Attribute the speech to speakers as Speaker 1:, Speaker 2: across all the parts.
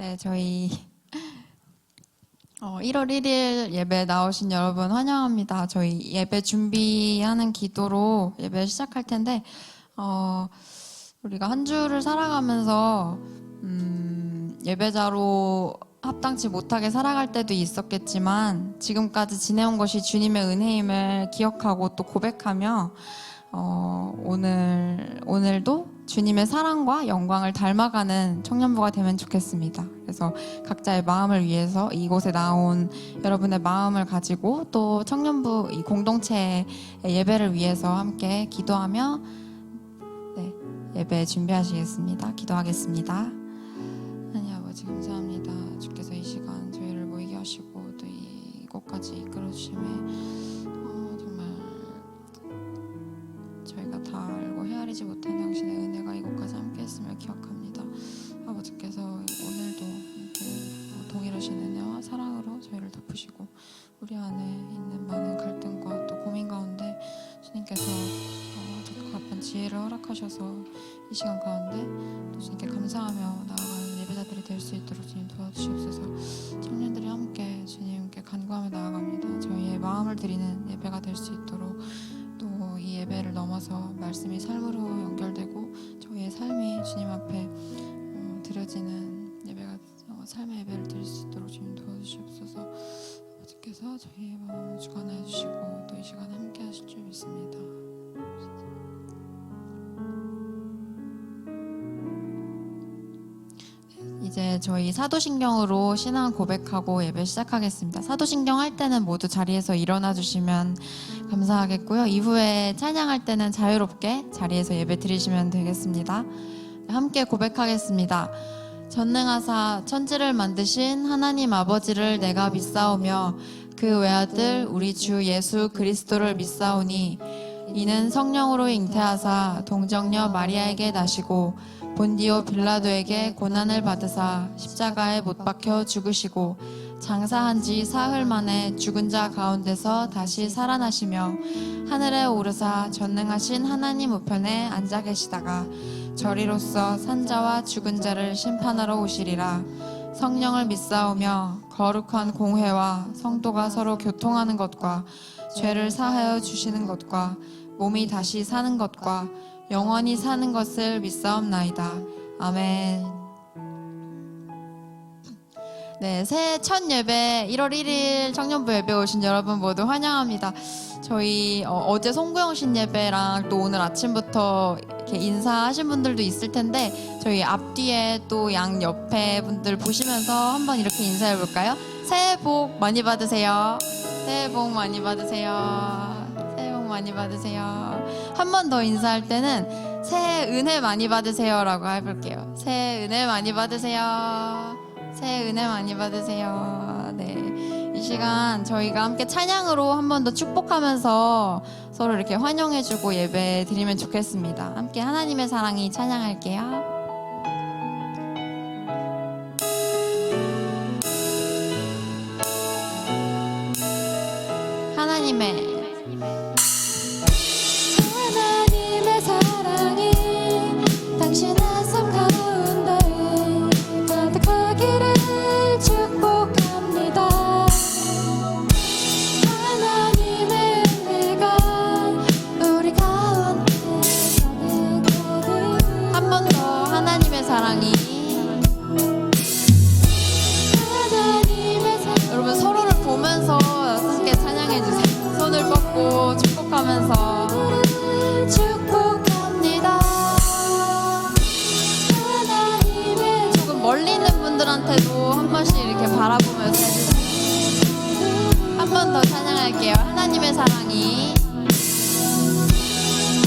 Speaker 1: 네, 저희 1월 1일 예배 나오신 여러분 환영합니다. 저희 예배 준비하는 기도로 예배 시작할 텐데, 우리가 한 주를 살아가면서 예배자로 합당치 못하게 살아갈 때도 있었겠지만, 지금까지 지내온 것이 주님의 은혜임을 기억하고 또 고백하며 오늘도 주님의 사랑과 영광을 닮아가는 청년부가 되면 좋겠습니다. 그래서 각자의 마음을 위해서 이곳에 나온 여러분의 마음을 가지고 또 청년부 이 공동체의 예배를 위해서 함께 기도하며 예배 준비하시겠습니다. 기도하겠습니다. 하나님 아버지 감사합니다. 주께서 이 시간 저희를 모이게 하시고 또 이곳까지 이끌어주심에 정말 저희가 다 알고 헤아리지 못한 당신의 은혜가 이곳까지 함께 했음을 기억합니다. 아버지께서 오늘도 이렇게 동일하신 은혜와 사랑으로 저희를 덮으시고 우리 안에 있는 많은 갈등과 또 고민 가운데 주님께서 적합한 지혜를 허락하셔서 이 시간 가운데 또 주님께 감사하며 나아가는 예배자들이 될 수 있도록 주님 도와주시옵소서. 청년들이 함께 주님께 간구하며 나아갑니다. 저희의 마음을 드리는 예배가 될 수 있도록 또 이 예배를 넘어서 말씀이 삶으로 연결되고 저희의 삶이 주님 앞에 드려지는 예배가 삶의 예배를 드릴 수 있도록 주님 도와주시옵소서. 아버지께서 저희의 마음을 주관하여 주시고 또 이 시간 함께 하실 줄 믿습니다. 이제 저희 사도신경으로 신앙 고백하고 예배 시작하겠습니다. 사도신경 할 때는 모두 자리에서 일어나 주시면 감사하겠고요. 이후에 찬양할 때는 자유롭게 자리에서 예배 드리시면 되겠습니다. 함께 고백하겠습니다. 전능하사 천지를 만드신 하나님 아버지를 내가 믿사오며 그 외아들 우리 주 예수 그리스도를 믿사오니 이는 성령으로 잉태하사 동정녀 마리아에게 나시고 본디오 빌라도에게 고난을 받으사 십자가에 못 박혀 죽으시고 장사한 지 사흘 만에 죽은 자 가운데서 다시 살아나시며 하늘에 오르사 전능하신 하나님 우편에 앉아 계시다가 저리로서 산자와 죽은 자를 심판하러 오시리라. 성령을 믿사오며 거룩한 공회와 성도가 서로 교통하는 것과 죄를 사하여 주시는 것과 몸이 다시 사는 것과 영원히 사는 것을 믿사옵나이다. 아멘. 네, 새해 첫 예배 1월 1일 청년부 예배 오신 여러분 모두 환영합니다. 저희 어제 송구영 신 예배랑 또 오늘 아침부터 이렇게 인사하신 분들도 있을 텐데 저희 앞뒤에 또 양 옆에 분들 보시면서 한번 이렇게 인사해 볼까요? 새해 복 많이 받으세요. 새해 복 많이 받으세요. 새해 복 많이 받으세요. 한 번 더 인사할 때는 새해 은혜 많이 받으세요 라고 해볼게요. 새해 은혜 많이 받으세요. 새해 은혜 많이 받으세요. 네, 이 시간 저희가 함께 찬양으로 한 번 더 축복하면서 서로 이렇게 환영해주고 예배 드리면 좋겠습니다. 함께 하나님의 사랑이 찬양할게요. 하나님의
Speaker 2: 사랑이 당신의 삶 가운데 가득하기를 축복합니다. 하나님의 은혜가 우리 가운데 가득하길.
Speaker 1: 한 번 더 하나님의 사랑이. 여러분 서로를 보면서 함께 찬양해주세요. 손을 뻗고 축복하면서
Speaker 2: 축복합니다.
Speaker 1: 조금 멀리 있는 분들한테도 한 번씩 이렇게 바라보면서 해주세요. 한 번 더 찬양할게요. 하나님의 사랑이.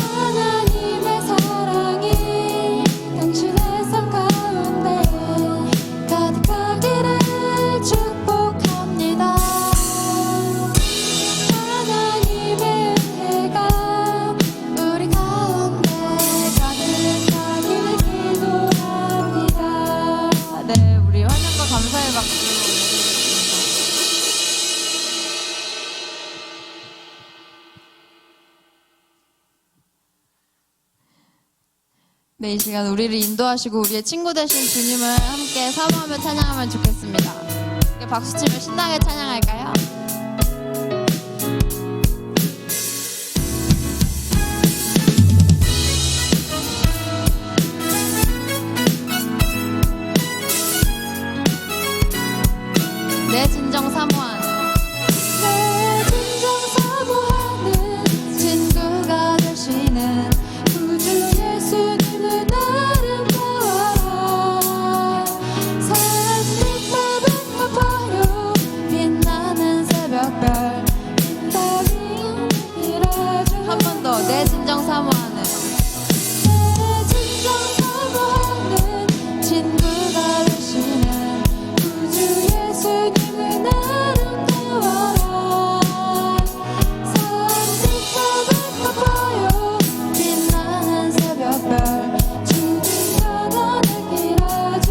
Speaker 2: 하나님의 사랑이 당신의 삶 가운데 가득하기를 축복합니다. 하나님의 은혜가
Speaker 1: 네, 이 시간 우리를 인도하시고 우리의 친구 되신 주님을 함께 사모하며 찬양하면 좋겠습니다. 함께 박수치며 신나게 찬양할까요? 내 진정 사모하는
Speaker 2: 내 진정 사모하는 친구가 되시는 구주 예수님을 아름다워라. 산빛 바닥 빛나는 새벽별
Speaker 1: 한 번 더 내 진정 사모하는
Speaker 2: 내 진정 사모하는 친구가 되시는 구주 예수님을 아름다워라. 산빛 바닥 빛나는 새벽별 주님 떠나는 길 아주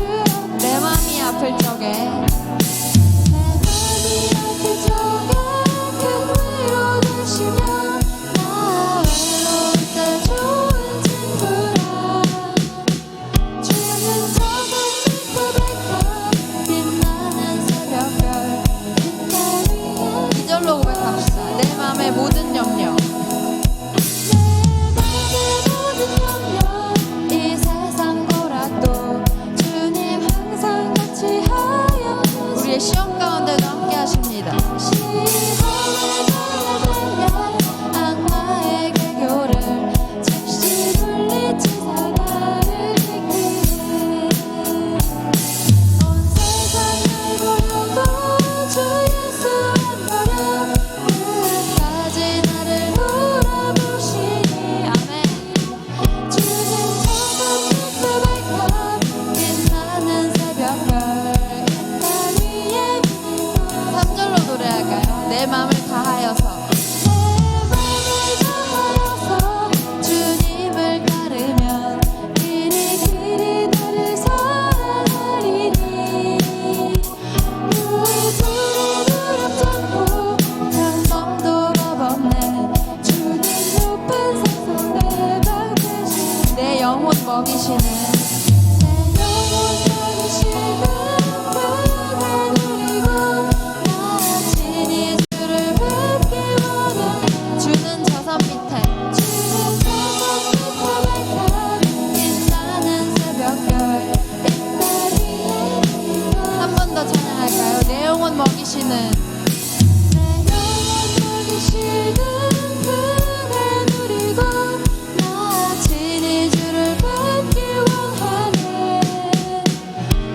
Speaker 1: 내 맘이 아플 적에
Speaker 2: 내 맘이 아플 적에 큰 위로 되시며 나 외로울 때 좋은 친구라. 주는 저간 빛바닥 빛나는 새벽별 빛날 위해
Speaker 1: 2절로 고백합시다. 내 맘의 모든 염려
Speaker 2: 내 맘의 모든 염려 이 세상 고락도 주님 항상 같이 하여
Speaker 1: 우리의 시험 가운데도 함께 하십니다.
Speaker 2: 시험을 달려들며 악마의 개교를 즉시 물리치사 나를 지키네. 온 세상을 버려도 주 예수 한 걸음 끝까지 나를 돌아보시니
Speaker 1: 아멘.
Speaker 2: 주는 저간 빛바닥 빛나는 새벽별 날 위해
Speaker 1: 3절로 노래할까요? 내 맘을 다하여서
Speaker 2: 내 맘을 다하여서 주님을 따르면 길이 나를 사랑하리니. 누의 불에 누락잡고 단번도 겁없네. 주님 높은 산성 내 방 대신
Speaker 1: 내 영혼 먹이시는
Speaker 2: 내 영혼 먹이시는 그를 누리고 나 친히 주를 뵙기 원해.
Speaker 1: 주는 저선 밑에
Speaker 2: 주는 저간 빛바닥 빛나는 새벽별 빛날 위해
Speaker 1: 한 번 더 찬양할까요? 내 영혼 먹이시는
Speaker 2: 내 영혼 먹이시는 그를 누리고 나 친히 주를 뵙기 원하네.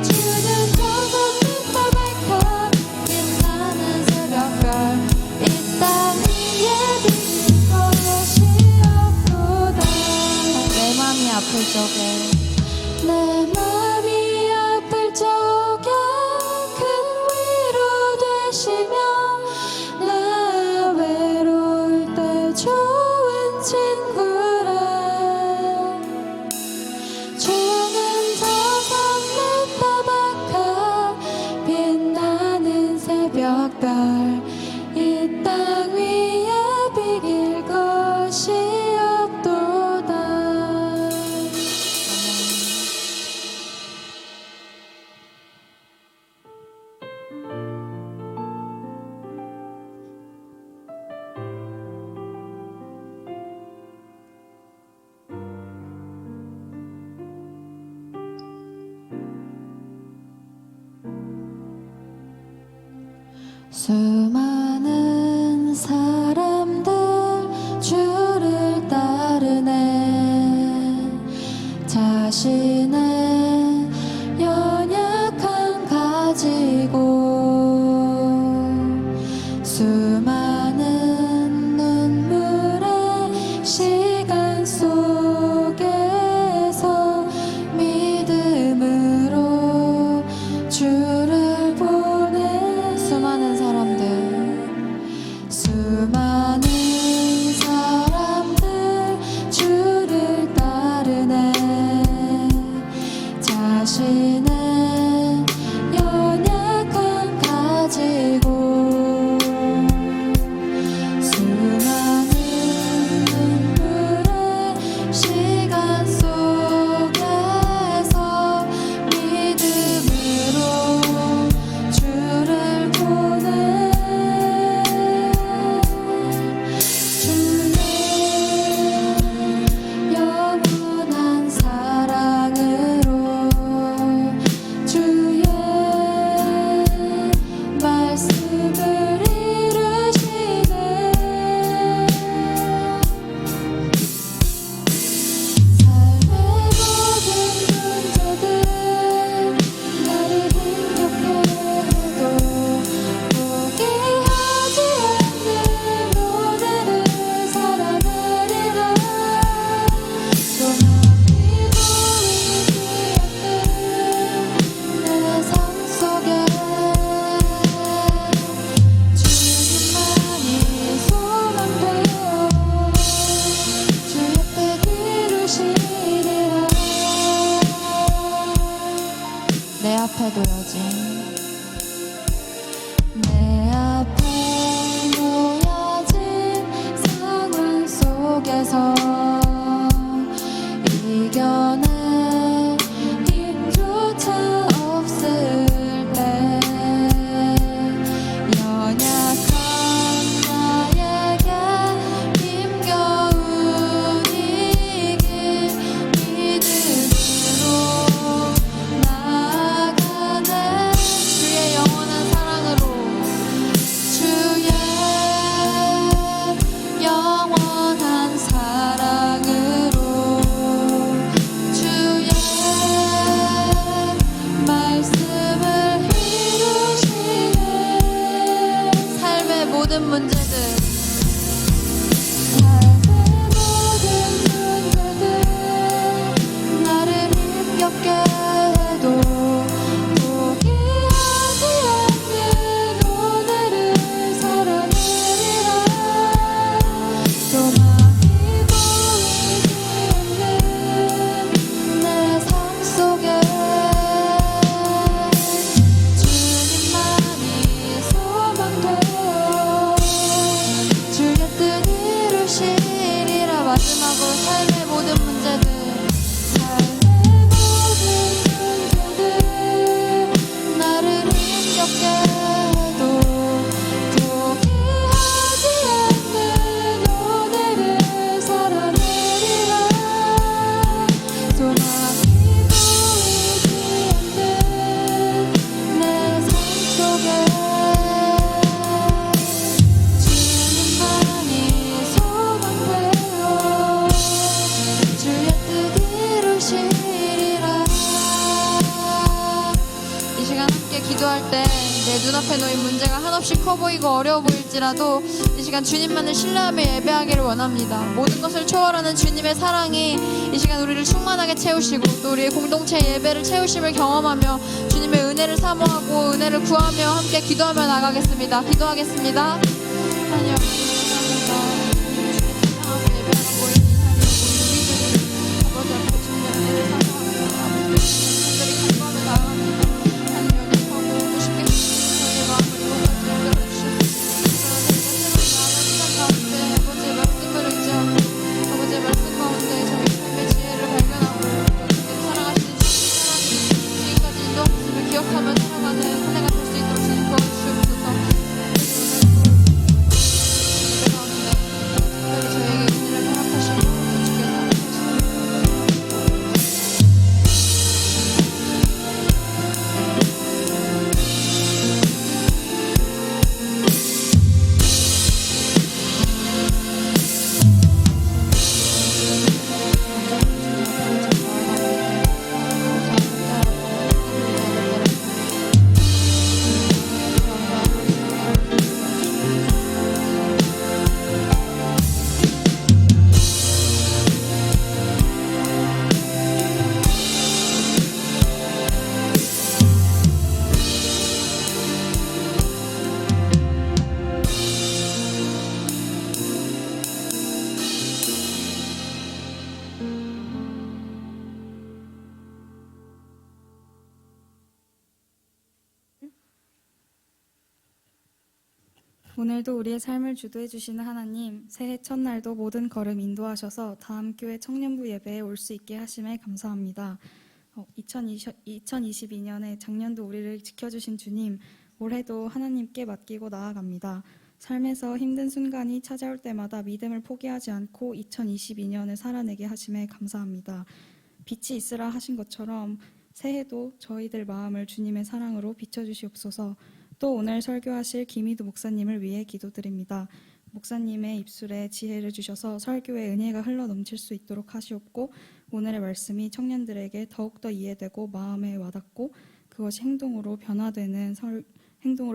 Speaker 2: 주는 저간 빛바닥 빛나는 새벽별 이 땅 위에 비친 것이 없도다.
Speaker 1: 내 맘이 아플 적에
Speaker 2: 내 맘이 아플 적에 큰 위로 되시며 나 외로울 때 좋은 친구라. 주는 저산 밑바닥 빛나는 새벽별 이 땅 위에 비길 것이 없도다. 수많은 사람들 주를 따르네. 자신의 연약함 가지고 수많은 눈물의 시간 속에서 믿음으로 주를 보내.
Speaker 1: 수많은 사람들
Speaker 2: 주를 따르네. 자신의 연약함 가지고 수많은 눈물의 시간 속에서
Speaker 1: 눈앞에 놓여진
Speaker 2: 내 앞에 놓여진 상황 속에서 이겨낼 힘조차 없을 때 연약한 나에게 힘겨운 이길 믿음으로 나아가네.
Speaker 1: 주의 영원한 사랑으로
Speaker 2: 주의 영원한 사랑으로 주의 말씀을 이루시네.
Speaker 1: 삶의 모든 문제들
Speaker 2: 삶의 모든 문제들 나를 힘겹게 해도 포기하지 않는 오늘을 살아내리라. 소망이 보이지 않는 내 삶 속에 주님만이 소망되어 주의 뜻 이루시리라.
Speaker 1: 마지막으로 삶의 모든 문제들
Speaker 2: 삶의 모든 문제들 나를 힘겹게 해도 포기하지 않는 오늘을 살아내리라. 소망이 보이지 않는 내 삶 속에 주님만이 소망되어 주의 뜻 이루시리라.
Speaker 1: 이 시간 함께 기도할 때 내 눈앞에 놓인 문제가 한없이 커 보이고 어려워 보일지라도 이 시간 주님만을 신뢰하며 예배하기를 원합니다. 모든 것을 초월하는 주님의 사랑이 이 시간 우리를 충만하게 채우시고 또 우리의 공동체 예배를 채우심을 경험하며 주님의 은혜를 사모하고 은혜를 구하며 함께 기도하며 나가겠습니다. 기도하겠습니다. 하나님 아버지 감사합니다. 사랑하고 예배하는 모인 이 자리에 모인 우리들을 아버지 앞에 주님의 은혜를 사모합니다. 아버지 특별히 간구하며 나아갑니다. 하나님 연약하고 쉽게 저희의 마음을 이곳까지 연결해 주셨습니다. 가운데 아버지의 말씀을 의지하고 아버지의 말씀 가운데 저희 삶의 지혜를 발견하고 주님께서 사랑하시는 주님의 사랑이 지금까지 인도하셨음을 기억하며 살아가는 한 해가 될 수 있도록 주님 도와주시옵소서. 예배 가운데 특별히 저희에게 은혜를 허락하시고 주께서
Speaker 3: 오늘도 우리의 삶을 주도해 주시는 하나님, 새해 첫날도 모든 걸음 인도하셔서 다음 교회 청년부 예배에 올 수 있게 하심에 감사합니다. 2022년에 작년도 우리를 지켜주신 주님, 올해도 하나님께 맡기고 나아갑니다. 삶에서 힘든 순간이 찾아올 때마다 믿음을 포기하지 않고 2022년을 살아내게 하심에 감사합니다. 빛이 있으라 하신 것처럼 새해도 저희들 마음을 주님의 사랑으로 비춰주시옵소서. 또 오늘 설교하실 김희두 목사님을 위해 기도드립니다. 목사님의 입술에 지혜를 주셔서 설교에 은혜가 흘러넘칠 수 있도록 하시옵고 오늘의 말씀이 청년들에게 더욱더 이해되고 마음에 와닿고 그것이 행동으로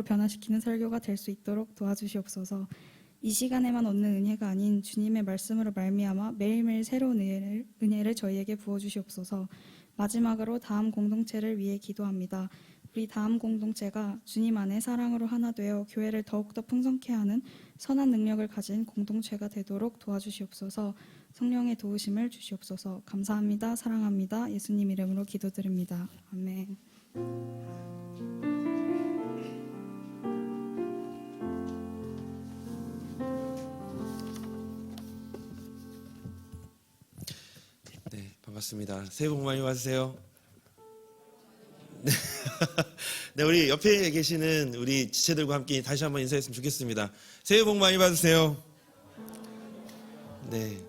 Speaker 3: 변화시키는 설교가 될 수 있도록 도와주시옵소서. 이 시간에만 얻는 은혜가 아닌 주님의 말씀으로 말미암아 매일매일 새로운 은혜를 저희에게 부어주시옵소서. 마지막으로 다음 공동체를 위해 기도합니다. 우리 다음 공동체가 주님 안에 사랑으로 하나 되어 교회를 더욱더 풍성케 하는 선한 능력을 가진 공동체가 되도록 도와주시옵소서. 성령의 도우심을 주시옵소서. 감사합니다. 사랑합니다. 예수님 이름으로 기도드립니다. 아멘.
Speaker 4: 네, 반갑습니다. 새해 복 많이 받으세요. 네. 네, 우리 옆에 계시는 우리 지체들과 함께 다시 한번 인사했으면 좋겠습니다. 새해 복 많이 받으세요. 네.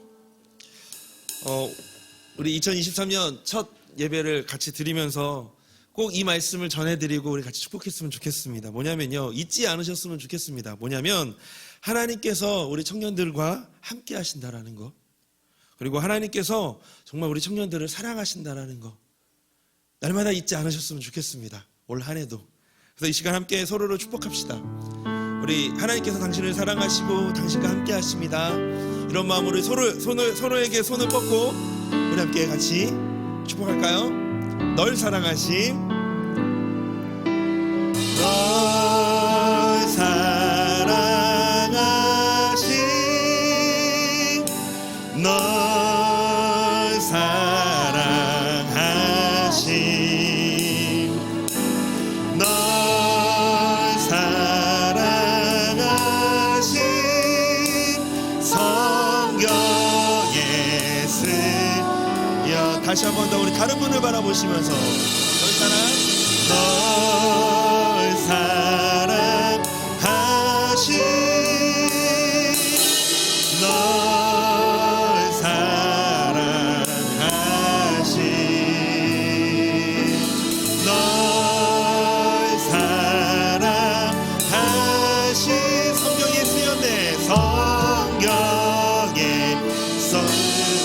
Speaker 4: 우리 2023년 첫 예배를 같이 드리면서 꼭 이 말씀을 전해드리고 우리 같이 축복했으면 좋겠습니다. 뭐냐면요, 잊지 않으셨으면 좋겠습니다. 뭐냐면 하나님께서 우리 청년들과 함께 하신다라는 거, 그리고 하나님께서 정말 우리 청년들을 사랑하신다라는 거, 날마다 잊지 않으셨으면 좋겠습니다. 올 한 해도. 그래서 이 시간 함께 서로를 축복합시다. 우리 하나님께서 당신을 사랑하시고 당신과 함께 하십니다. 이런 마음으로 서로에게 손을 뻗고 우리 함께 같이 축복할까요? 널 사랑하심, 널 사랑하심, 널 사랑하심, 널 사랑하심, 성경에 쓰여. 다시 한 번 더 우리 다른 분을 바라보시면서 널 사랑하심, 널 사랑하심, 널 사랑하심, 성경에 쓰였네. 성경에 써.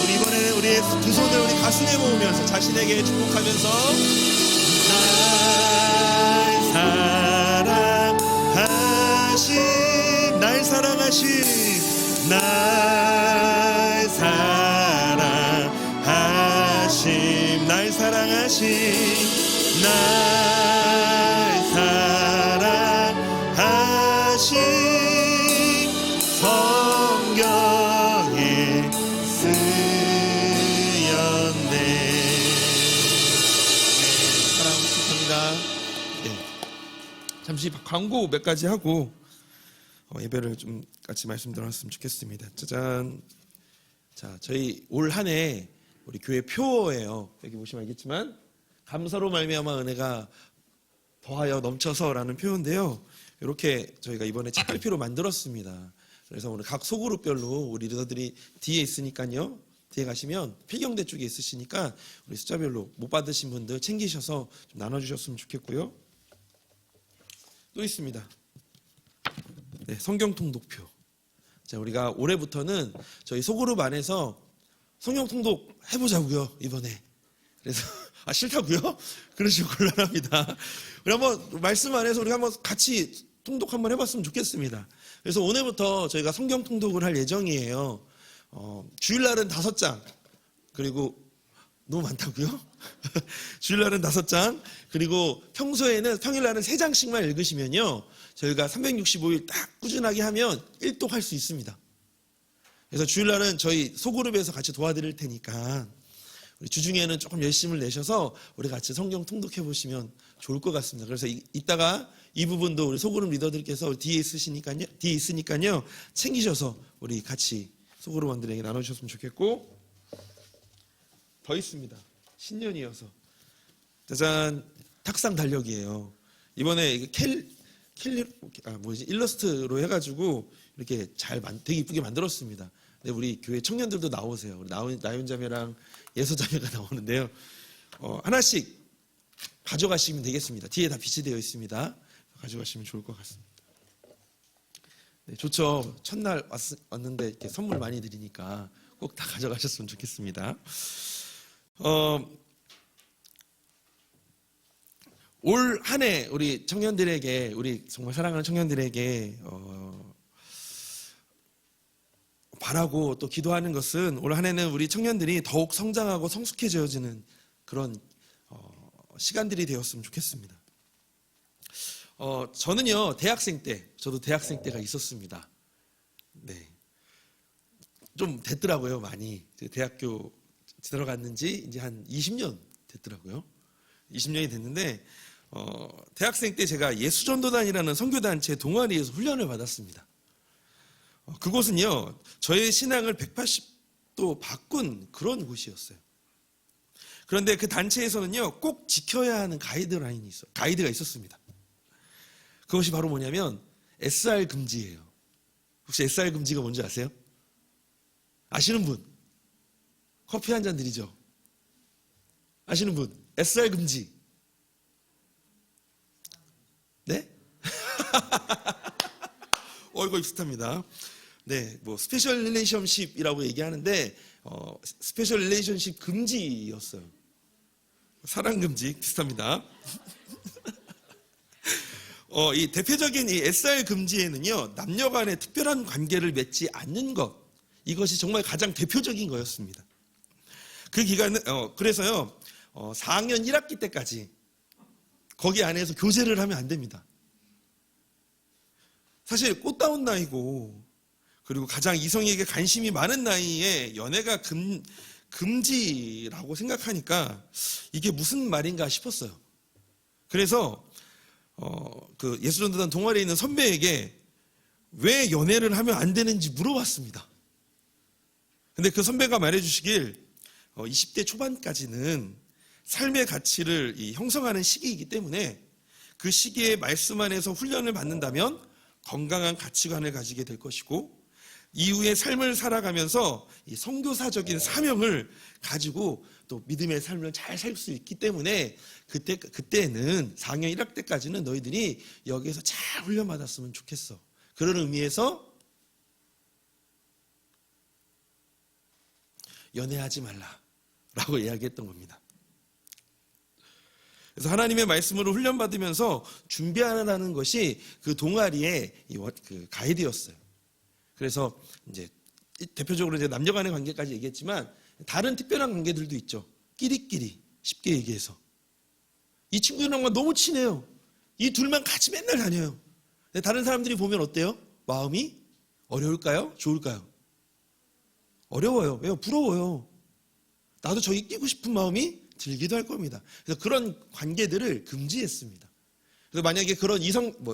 Speaker 4: 우리 이번에는 우리의 두 손을 우리 가슴에 모으면서 자신에게 축복하면서 날 사랑하심, 날 사랑하심, 날 사랑하심, 날 사랑하심, 날 사랑하심, 성경에 쓰였네. 사랑 축복합니다. 네. 잠시 광고 몇 가지 하고 예배를 좀 같이 말씀 들었으면 좋겠습니다. 짜잔. 자, 저희 올 한 해 우리 교회 표어예요. 여기 보시면 알겠지만 감사로 말미암아 은혜가 더하여 넘쳐서라는 표어인데요. 이렇게 저희가 이번에 책갈피로 만들었습니다. 그래서 오늘 각 소그룹별로 우리 리더들이 뒤에 있으니까요. 뒤에 가시면 필경대 쪽에 있으시니까 우리 숫자별로 못 받으신 분들 챙기셔서 좀 나눠주셨으면 좋겠고요. 또 있습니다. 네, 성경 통독표. 자, 우리가 올해부터는 저희 소그룹 안에서 성경 통독 해보자고요, 이번에. 그래서 싫다고요? 그러시면 곤란합니다. 우리 한번 말씀 안에서 우리 한번 같이 통독 한번 해봤으면 좋겠습니다. 그래서 오늘부터 저희가 성경 통독을 할 예정이에요. 주일날은 5장, 그리고 너무 많다고요? 주일날은 5장, 그리고 평일날은 3장씩만 읽으시면요, 저희가 365일 딱 꾸준하게 하면 1독 할 수 있습니다. 그래서 주일날은 저희 소그룹에서 같이 도와드릴 테니까 우리 주중에는 조금 열심을 내셔서 우리 같이 성경 통독해 보시면 좋을 것 같습니다. 그래서 이따가 이 부분도 우리 소그룹 리더들께서 뒤에 있으니까요 챙기셔서 우리 같이 소그룹원들에게 나눠주셨으면 좋겠고, 더 있습니다. 신년이어서 짜잔, 탁상 달력이에요. 이번에 이게 일러스트로 해가지고 이렇게 되게 이쁘게 만들었습니다. 근데 우리 교회 청년들도 나오세요. 우리 나윤자매랑 예서자매가 나오는데요. 하나씩 가져가시면 되겠습니다. 뒤에 다 비치되어 있습니다. 가져가시면 좋을 것 같습니다. 네, 좋죠. 첫날 왔는데 이렇게 선물 많이 드리니까 꼭 다 가져가셨으면 좋겠습니다. 올 한 해 우리 청년들에게, 우리 정말 사랑하는 청년들에게 바라고 또 기도하는 것은 올 한 해는 우리 청년들이 더욱 성장하고 성숙해져지는 그런 시간들이 되었으면 좋겠습니다. 저는요, 저도 대학생 때가 있었습니다. 네. 좀 됐더라고요, 많이. 대학교 들어갔는지 이제 한 20년 됐더라고요. 20년이 됐는데 대학생 때 제가 예수전도단이라는 선교단체 동아리에서 훈련을 받았습니다. 그곳은요, 저의 신앙을 180도 바꾼 그런 곳이었어요. 그런데 그 단체에서는요, 꼭 지켜야 하는 가이드가 있었습니다. 그것이 바로 뭐냐면 SR 금지예요. 혹시 SR 금지가 뭔지 아세요? 아시는 분? 커피 한 잔 드리죠. 아시는 분? SR 금지. 네? 이거 익숙합니다. 네, 뭐 스페셜 릴레이션십이라고 얘기하는데 스페셜 릴레이션십 금지였어요. 사랑 금지 비슷합니다. 이 대표적인 이 SR 금지에는요, 남녀 간의 특별한 관계를 맺지 않는 것, 이것이 정말 가장 대표적인 거였습니다. 그 기간은 그래서요, 4학년 1학기 때까지 거기 안에서 교제를 하면 안 됩니다. 사실 꽃다운 나이고, 그리고 가장 이성에게 관심이 많은 나이에 연애가 금지라고 생각하니까 이게 무슨 말인가 싶었어요. 그래서 그 예수전도단 동아리에 있는 선배에게 왜 연애를 하면 안 되는지 물어봤습니다. 근데 그 선배가 말해주시길 20대 초반까지는 삶의 가치를 형성하는 시기이기 때문에 그 시기에 말씀 안에서 훈련을 받는다면 건강한 가치관을 가지게 될 것이고, 이후의 삶을 살아가면서 이 선교사적인 사명을 가지고 또 믿음의 삶을 잘 살 수 있기 때문에 그때는 4학년 1학기 때까지는 너희들이 여기에서 잘 훈련받았으면 좋겠어. 그런 의미에서 연애하지 말라라고 이야기했던 겁니다. 그래서 하나님의 말씀으로 훈련받으면서 준비하는 것이 그 동아리의 그 가이드였어요. 그래서 이제 대표적으로 이제 남녀 간의 관계까지 얘기했지만 다른 특별한 관계들도 있죠. 끼리끼리, 쉽게 얘기해서. 이 친구들과 너무 친해요. 이 둘만 같이 맨날 다녀요. 근데 다른 사람들이 보면 어때요? 마음이 어려울까요? 좋을까요? 어려워요. 왜요? 부러워요. 나도 저기 끼고 싶은 마음이 들기도 할 겁니다. 그래서 그런 관계들을 금지했습니다. 그래서 만약에 그런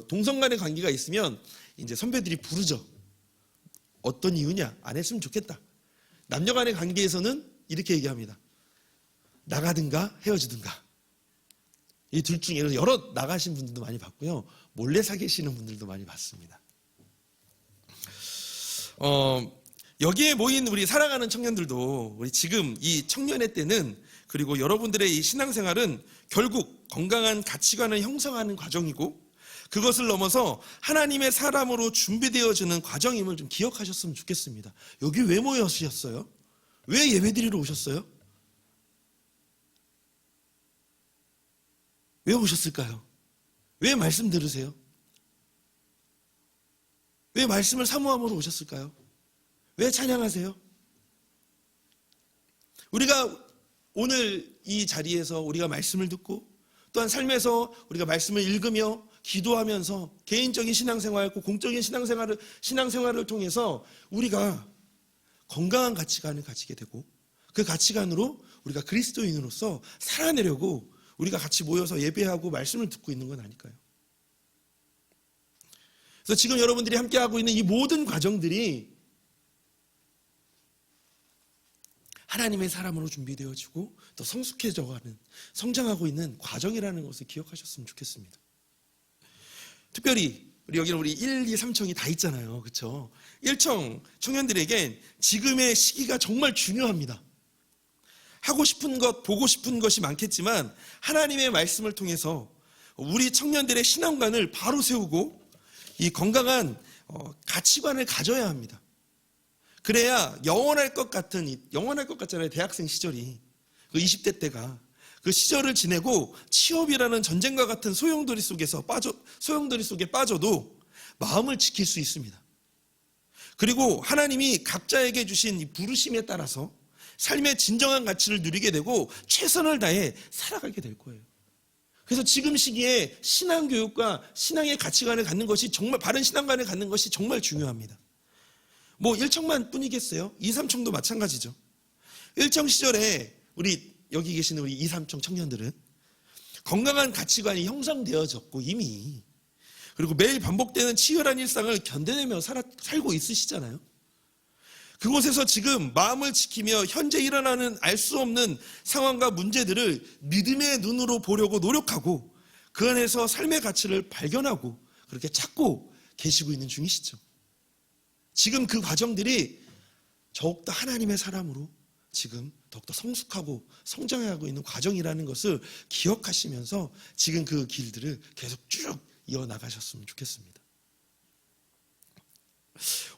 Speaker 4: 동성 간의 관계가 있으면 이제 선배들이 부르죠. 어떤 이유냐? 안 했으면 좋겠다. 남녀 간의 관계에서는 이렇게 얘기합니다. 나가든가 헤어지든가. 이 둘 중에 여러 나가신 분들도 많이 봤고요. 몰래 사귀시는 분들도 많이 봤습니다. 여기에 모인 우리 사랑하는 청년들도 우리 지금 이 청년의 때는, 그리고 여러분들의 이 신앙생활은 결국 건강한 가치관을 형성하는 과정이고, 그것을 넘어서 하나님의 사람으로 준비되어지는 과정임을 좀 기억하셨으면 좋겠습니다. 여기 왜 모여주셨어요? 왜 예배드리러 오셨어요? 왜 오셨을까요? 왜 말씀 들으세요? 왜 말씀을 사모함으로 오셨을까요? 왜 찬양하세요? 우리가 오늘 이 자리에서 우리가 말씀을 듣고, 또한 삶에서 우리가 말씀을 읽으며 기도하면서 개인적인 신앙생활과 공적인 신앙생활을 통해서 우리가 건강한 가치관을 가지게 되고, 그 가치관으로 우리가 그리스도인으로서 살아내려고 우리가 같이 모여서 예배하고 말씀을 듣고 있는 건 아닐까요? 그래서 지금 여러분들이 함께하고 있는 이 모든 과정들이 하나님의 사람으로 준비되어지고 또 성숙해져가는, 성장하고 있는 과정이라는 것을 기억하셨으면 좋겠습니다. 특별히 여기는 우리 1, 2, 3청이 다 있잖아요. 그렇죠? 1청 청년들에겐 지금의 시기가 정말 중요합니다. 하고 싶은 것, 보고 싶은 것이 많겠지만 하나님의 말씀을 통해서 우리 청년들의 신앙관을 바로 세우고 이 건강한 가치관을 가져야 합니다. 그래야 영원할 것 같잖아요. 대학생 시절이. 그 20대 때가. 그 시절을 지내고 취업이라는 전쟁과 같은 소용돌이 속에 빠져도 마음을 지킬 수 있습니다. 그리고 하나님이 각자에게 주신 이 부르심에 따라서 삶의 진정한 가치를 누리게 되고 최선을 다해 살아가게 될 거예요. 그래서 지금 시기에 신앙교육과 신앙의 가치관을 갖는 것이 정말, 바른 신앙관을 갖는 것이 정말 중요합니다. 뭐 1청만 뿐이겠어요? 2, 3청도 마찬가지죠. 1청 시절에 여기 계시는 우리 2, 3청 청년들은 건강한 가치관이 형성되어졌고 이미, 그리고 매일 반복되는 치열한 일상을 견뎌내며 살고 있으시잖아요. 그곳에서 지금 마음을 지키며 현재 일어나는 알 수 없는 상황과 문제들을 믿음의 눈으로 보려고 노력하고 그 안에서 삶의 가치를 발견하고 그렇게 찾고 계시고 있는 중이시죠. 지금 그 과정들이 더욱더 하나님의 사람으로 지금 더욱더 성숙하고 성장하고 있는 과정이라는 것을 기억하시면서 지금 그 길들을 계속 쭉 이어나가셨으면 좋겠습니다.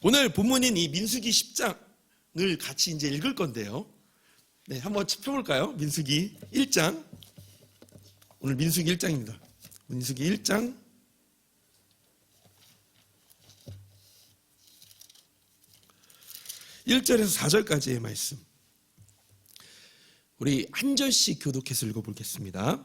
Speaker 4: 오늘 본문인 이 민수기 10장을 같이 이제 읽을 건데요. 네, 한번 펴볼까요? 민수기 1장. 오늘 민수기 1장입니다. 민수기 1장. 1절에서 4절까지의 말씀. 우리 한 절씩 교독해서 읽어보겠습니다.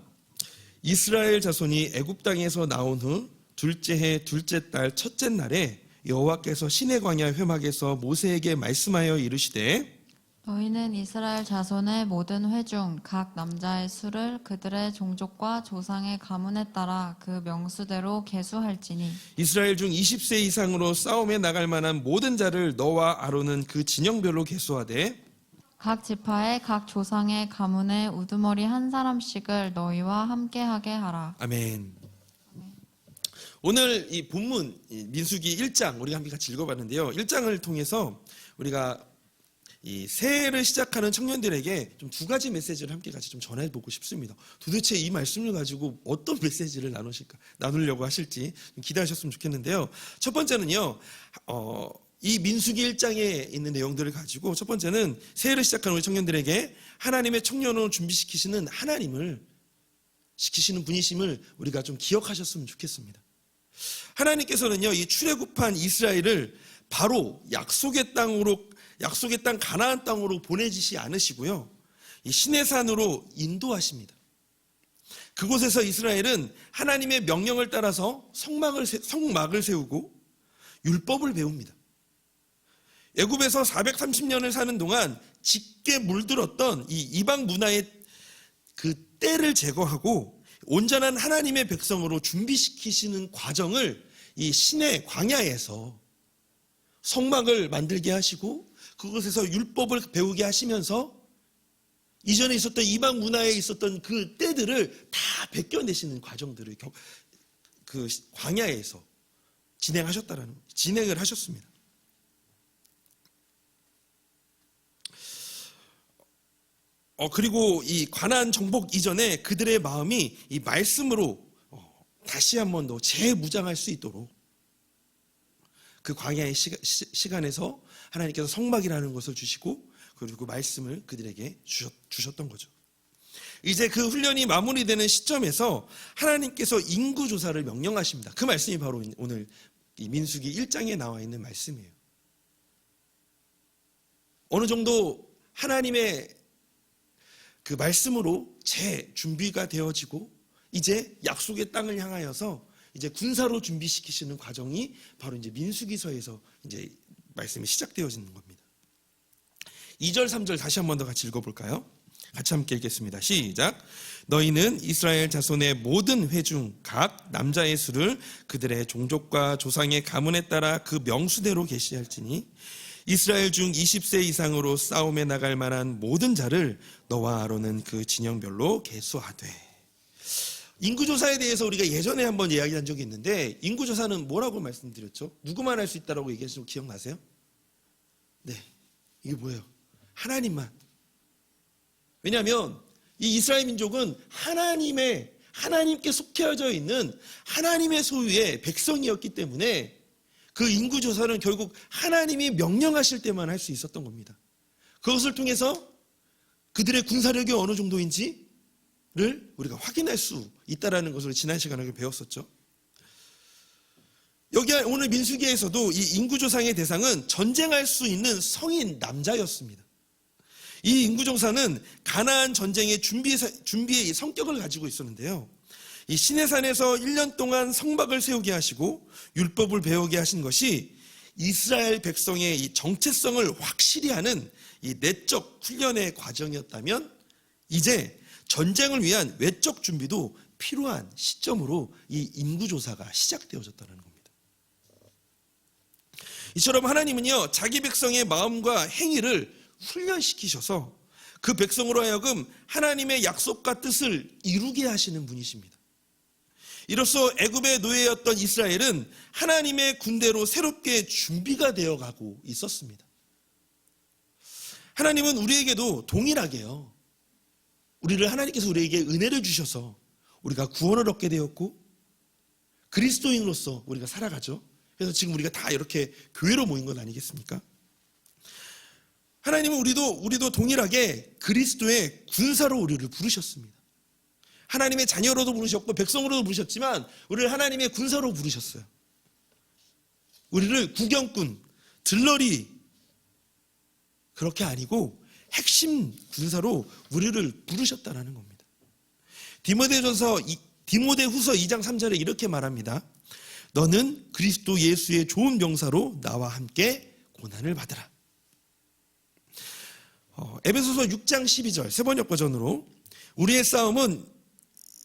Speaker 4: 이스라엘 자손이 애굽 땅에서 나온 후 둘째 해 둘째 달 첫째 날에 여호와께서 시내 광야 회막에서 모세에게 말씀하여 이르시되
Speaker 1: 너희는 이스라엘 자손의 모든 회중 각 남자의 수를 그들의 종족과 조상의 가문에 따라 그 명수대로 계수할지니
Speaker 4: 이스라엘 중 20세 이상으로 싸움에 나갈 만한 모든 자를 너와 아론은 그 진영별로 계수하되
Speaker 1: 각 지파의 각 조상의 가문에 우두머리 한 사람씩을 너희와 함께하게 하라.
Speaker 4: 아멘. 오늘 이 본문 민수기 1장 우리가 함께 같이 읽어봤는데요. 1장을 통해서 우리가 이 새해를 시작하는 청년들에게 좀 두 가지 메시지를 함께 같이 좀 전해보고 싶습니다. 도대체 이 말씀을 가지고 어떤 메시지를 나누려고 하실지 좀 기대하셨으면 좋겠는데요. 첫 번째는요, 이 민수기 1장에 있는 내용들을 가지고 첫 번째는 새해를 시작하는 우리 청년들에게 하나님의 청년으로 준비시키시는 하나님을 시키시는 분이심을 우리가 좀 기억하셨으면 좋겠습니다. 하나님께서는요, 이 출애굽한 이스라엘을 바로 약속의 땅 가나안 땅으로 보내지시 않으시고요, 이 시내산으로 인도하십니다. 그곳에서 이스라엘은 하나님의 명령을 따라서 성막을 세우고 율법을 배웁니다. 애굽에서 430년을 사는 동안 짙게 물들었던 이 이방 문화의 그 때를 제거하고 온전한 하나님의 백성으로 준비시키시는 과정을 이 시내 광야에서 성막을 만들게 하시고 그곳에서 율법을 배우게 하시면서 이전에 있었던 이방 문화에 있었던 그 때들을 다 벗겨내시는 과정들을 그 광야에서 진행을 하셨습니다. 그리고 이 가나안 정복 이전에 그들의 마음이 이 말씀으로 다시 한 번 더 재무장할 수 있도록 그 광야의 시간에서 하나님께서 성막이라는 것을 주시고 그리고 말씀을 그들에게 주셨던 거죠. 이제 그 훈련이 마무리되는 시점에서 하나님께서 인구조사를 명령하십니다. 그 말씀이 바로 오늘 이 민수기 1장에 나와 있는 말씀이에요. 어느 정도 하나님의 그 말씀으로 재준비가 되어지고 이제 약속의 땅을 향하여서 이제 군사로 준비시키시는 과정이 바로 이제 민수기서에서 이제 말씀이 시작되어지는 겁니다. 2절, 3절 다시 한 번 더 같이 읽어볼까요? 같이 함께 읽겠습니다. 시작. 너희는 이스라엘 자손의 모든 회중 각 남자의 수를 그들의 종족과 조상의 가문에 따라 그 명수대로 계시할지니 이스라엘 중 20세 이상으로 싸움에 나갈 만한 모든 자를 너와 아론은 그 진영별로 계수하되. 인구조사에 대해서 우리가 예전에 한번 이야기한 적이 있는데 인구조사는 뭐라고 말씀드렸죠? 누구만 할 수 있다라고 얘기하신 거 기억나세요? 네, 이게 뭐예요? 하나님만. 왜냐하면 이 이스라엘 민족은 하나님께 속해져 있는 하나님의 소유의 백성이었기 때문에 그 인구조사는 결국 하나님이 명령하실 때만 할 수 있었던 겁니다. 그것을 통해서 그들의 군사력이 어느 정도인지를 우리가 확인할 수 있다는 것을 지난 시간에 배웠었죠. 여기 오늘 민수기에서도 이 인구조사의 대상은 전쟁할 수 있는 성인 남자였습니다. 이 인구조사는 가나안 전쟁의 준비의 성격을 가지고 있었는데요. 이 시내산에서 1년 동안 성막을 세우게 하시고 율법을 배우게 하신 것이 이스라엘 백성의 이 정체성을 확실히 하는 이 내적 훈련의 과정이었다면 이제 전쟁을 위한 외적 준비도 필요한 시점으로 이 인구조사가 시작되어졌다는 겁니다. 이처럼 하나님은요, 자기 백성의 마음과 행위를 훈련시키셔서 그 백성으로 하여금 하나님의 약속과 뜻을 이루게 하시는 분이십니다. 이로써 애굽의 노예였던 이스라엘은 하나님의 군대로 새롭게 준비가 되어가고 있었습니다. 하나님은 우리에게도 동일하게요, 하나님께서 우리에게 은혜를 주셔서 우리가 구원을 얻게 되었고 그리스도인으로서 우리가 살아가죠. 그래서 지금 우리가 다 이렇게 교회로 모인 것 아니겠습니까? 하나님은 우리도 동일하게 그리스도의 군사로 우리를 부르셨습니다. 하나님의 자녀로도 부르셨고 백성으로도 부르셨지만 우리를 하나님의 군사로 부르셨어요. 우리를 구경꾼, 들러리 그렇게 아니고 핵심 군사로 우리를 부르셨다는 겁니다. 디모데후서 2장 3절에 이렇게 말합니다. 너는 그리스도 예수의 좋은 병사로 나와 함께 고난을 받으라. 에베소서 6장 12절 세번역 버전으로 우리의 싸움은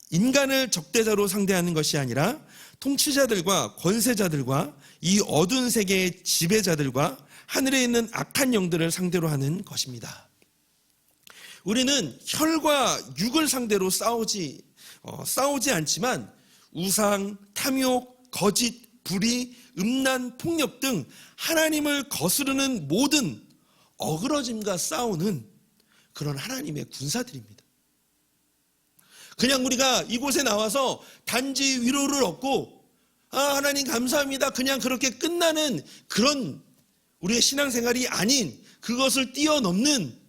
Speaker 4: 인간을 적대자로 상대하는 것이 아니라 통치자들과 권세자들과 이 어두운 세계의 지배자들과 하늘에 있는 악한 영들을 상대로 하는 것입니다. 우리는 혈과 육을 상대로 싸우지 않지만 우상, 탐욕, 거짓, 불의, 음란, 폭력 등 하나님을 거스르는 모든 어그러짐과 싸우는 그런 하나님의 군사들입니다. 그냥 우리가 이곳에 나와서 단지 위로를 얻고 하나님 감사합니다 그냥 그렇게 끝나는 그런 우리의 신앙생활이 아닌, 그것을 뛰어넘는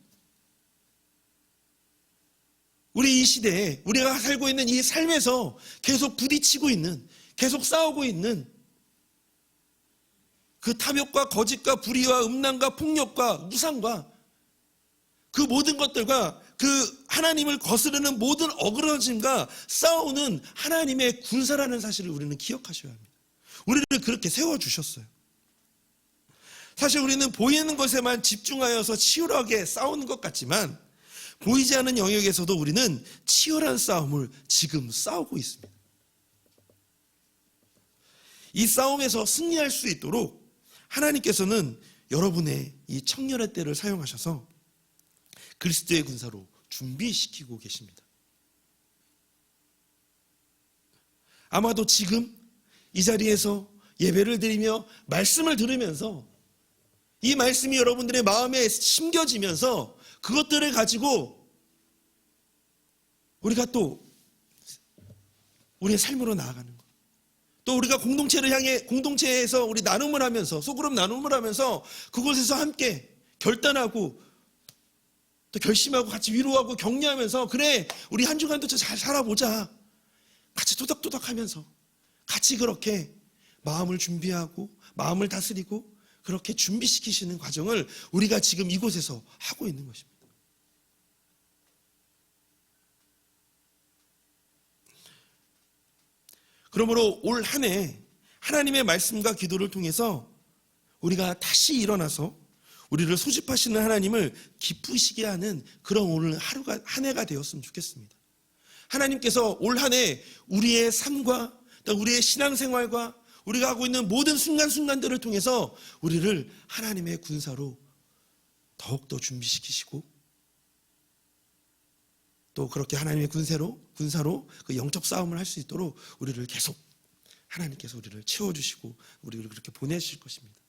Speaker 4: 우리 이 시대에 우리가 살고 있는 이 삶에서 계속 부딪히고 있는, 계속 싸우고 있는 그 탐욕과 거짓과 불의와 음란과 폭력과 우상과 그 모든 것들과 그 하나님을 거스르는 모든 어그러짐과 싸우는 하나님의 군사라는 사실을 우리는 기억하셔야 합니다. 우리를 그렇게 세워주셨어요. 사실 우리는 보이는 것에만 집중하여서 치열하게 싸우는 것 같지만 보이지 않는 영역에서도 우리는 치열한 싸움을 지금 싸우고 있습니다. 이 싸움에서 승리할 수 있도록 하나님께서는 여러분의 이 청년의 때를 사용하셔서 그리스도의 군사로 준비시키고 계십니다. 아마도 지금 이 자리에서 예배를 드리며 말씀을 들으면서 이 말씀이 여러분들의 마음에 심겨지면서 그것들을 가지고 우리가 또 우리의 삶으로 나아가는 것, 또 우리가 공동체를 향해 공동체에서 우리 나눔을 하면서 소그룹 나눔을 하면서 그곳에서 함께 결단하고 또 결심하고 같이 위로하고 격려하면서 그래 우리 한 주간도 잘 살아보자 같이 토닥토닥하면서 같이 그렇게 마음을 준비하고 마음을 다스리고 그렇게 준비시키시는 과정을 우리가 지금 이곳에서 하고 있는 것입니다. 그러므로 올 한 해 하나님의 말씀과 기도를 통해서 우리가 다시 일어나서 우리를 소집하시는 하나님을 기쁘시게 하는 그런 오늘 하루가 한 해가 되었으면 좋겠습니다. 하나님께서 올 한 해 우리의 삶과 또 우리의 신앙생활과 우리가 하고 있는 모든 순간순간들을 통해서 우리를 하나님의 군사로 더욱더 준비시키시고 또 그렇게 하나님의 군사로 그 영적 싸움을 할 수 있도록 우리를 계속 하나님께서 우리를 채워주시고 우리를 그렇게 보내실 것입니다.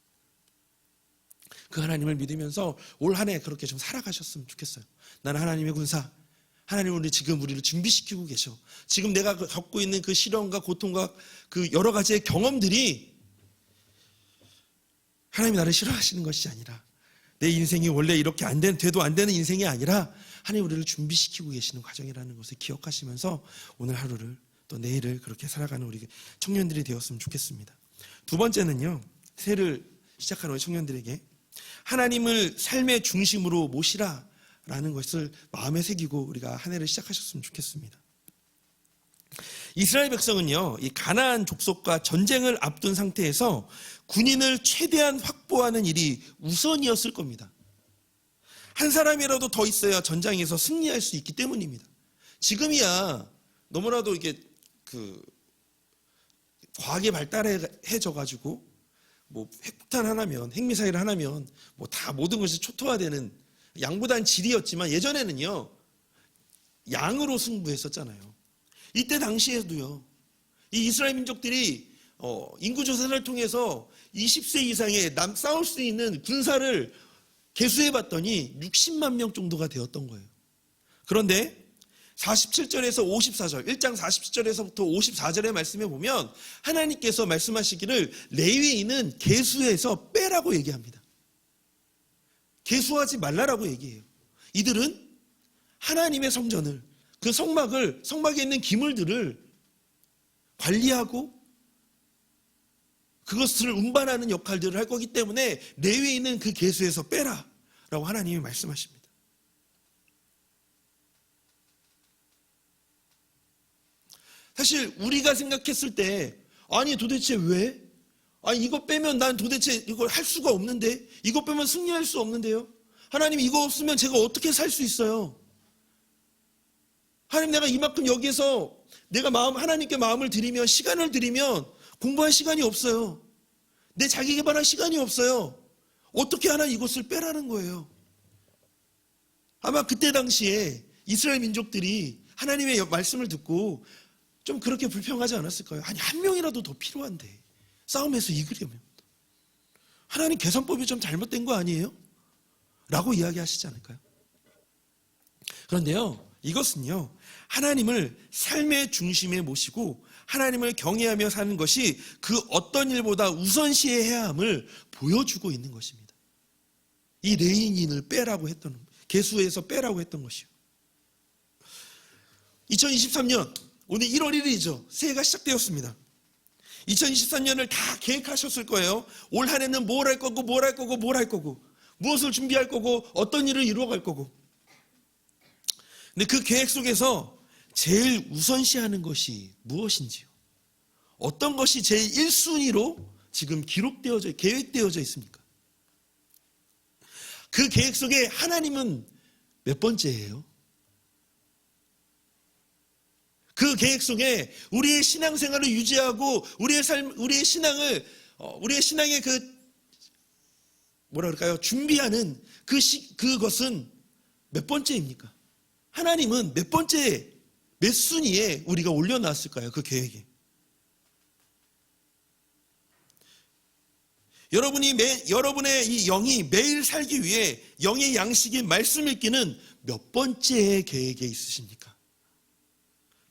Speaker 4: 그 하나님을 믿으면서 올 한 해 그렇게 좀 살아가셨으면 좋겠어요. 나는 하나님의 군사, 하나님은 지금 우리를 준비시키고 계셔. 지금 내가 겪고 있는 그 시련과 고통과 그 여러 가지의 경험들이 하나님이 나를 싫어하시는 것이 아니라 내 인생이 원래 이렇게 돼도 안 되는 인생이 아니라 하나님 우리를 준비시키고 계시는 과정이라는 것을 기억하시면서 오늘 하루를 또 내일을 그렇게 살아가는 우리 청년들이 되었으면 좋겠습니다. 두 번째는요, 새해를 시작하는 우리 청년들에게 하나님을 삶의 중심으로 모시라 라는 것을 마음에 새기고 우리가 한 해를 시작하셨으면 좋겠습니다. 이스라엘 백성은요, 이 가나안 족속과 전쟁을 앞둔 상태에서 군인을 최대한 확보하는 일이 우선이었을 겁니다. 한 사람이라도 더 있어야 전장에서 승리할 수 있기 때문입니다. 지금이야 너무나도 이게 그 과학이 발달해져 가지고 뭐 핵폭탄 하나면, 핵미사일 하나면 뭐 다 모든 것이 초토화되는 양보단 질이었지만, 예전에는요 양으로 승부했었잖아요. 이때 당시에도요 이 이스라엘 민족들이 인구 조사를 통해서 20세 이상의 싸울 수 있는 군사를 계수해 봤더니 60만 명 정도가 되었던 거예요. 그런데 47절에서 54절, 1장 47절에서부터 54절의 말씀에 보면 하나님께서 말씀하시기를 레위인은 계수해서 빼라고 얘기합니다. 계수하지 말라라고 얘기해요. 이들은 하나님의 성전을, 그 성막에 있는 기물들을 관리하고 그것을 운반하는 역할들을 할 거기 때문에 레위인은 그 계수에서 빼라라고 하나님이 말씀하십니다. 사실 우리가 생각했을 때, 아니 도대체 왜? 아니 이거 빼면 난 도대체 이걸 할 수가 없는데, 이거 빼면 승리할 수 없는데요. 하나님 이거 없으면 제가 어떻게 살 수 있어요? 하나님 내가 이만큼 여기에서 내가 하나님께 마음을 드리면, 시간을 드리면 공부할 시간이 없어요. 내 자기 개발할 시간이 없어요. 어떻게 하나 이것을 빼라는 거예요. 아마 그때 당시에 이스라엘 민족들이 하나님의 말씀을 듣고 좀 그렇게 불평하지 않았을까요? 아니 한 명이라도 더 필요한데 싸움에서 이기려면 하나님 계산법이 좀 잘못된 거 아니에요? 라고 이야기하시지 않을까요? 그런데요, 이것은요 하나님을 삶의 중심에 모시고 하나님을 경외하며 사는 것이 그 어떤 일보다 우선시해야 함을 보여주고 있는 것입니다. 이 레위인을 빼라고 했던, 계수에서 빼라고 했던 것이요. 2023년 오늘 1월 1일이죠. 새해가 시작되었습니다. 2023년을 다 계획하셨을 거예요. 올 한 해는 뭘 할 거고 뭘 할 거고 뭘 할 거고, 무엇을 준비할 거고 어떤 일을 이루어갈 거고. 근데 그 계획 속에서 제일 우선시하는 것이 무엇인지요? 어떤 것이 제일 1순위로 지금 기록되어져, 계획되어져 있습니까? 그 계획 속에 하나님은 몇 번째예요? 그 계획 속에 우리의 신앙생활을 유지하고 우리의 신앙을, 우리의 신앙의 준비하는 그것은 몇 번째입니까? 하나님은 몇 번째, 몇 순위에 우리가 올려놨을까요? 그 계획에. 여러분의 이 영이 매일 살기 위해 영의 양식인 말씀 읽기는 몇 번째의 계획에 있으십니까?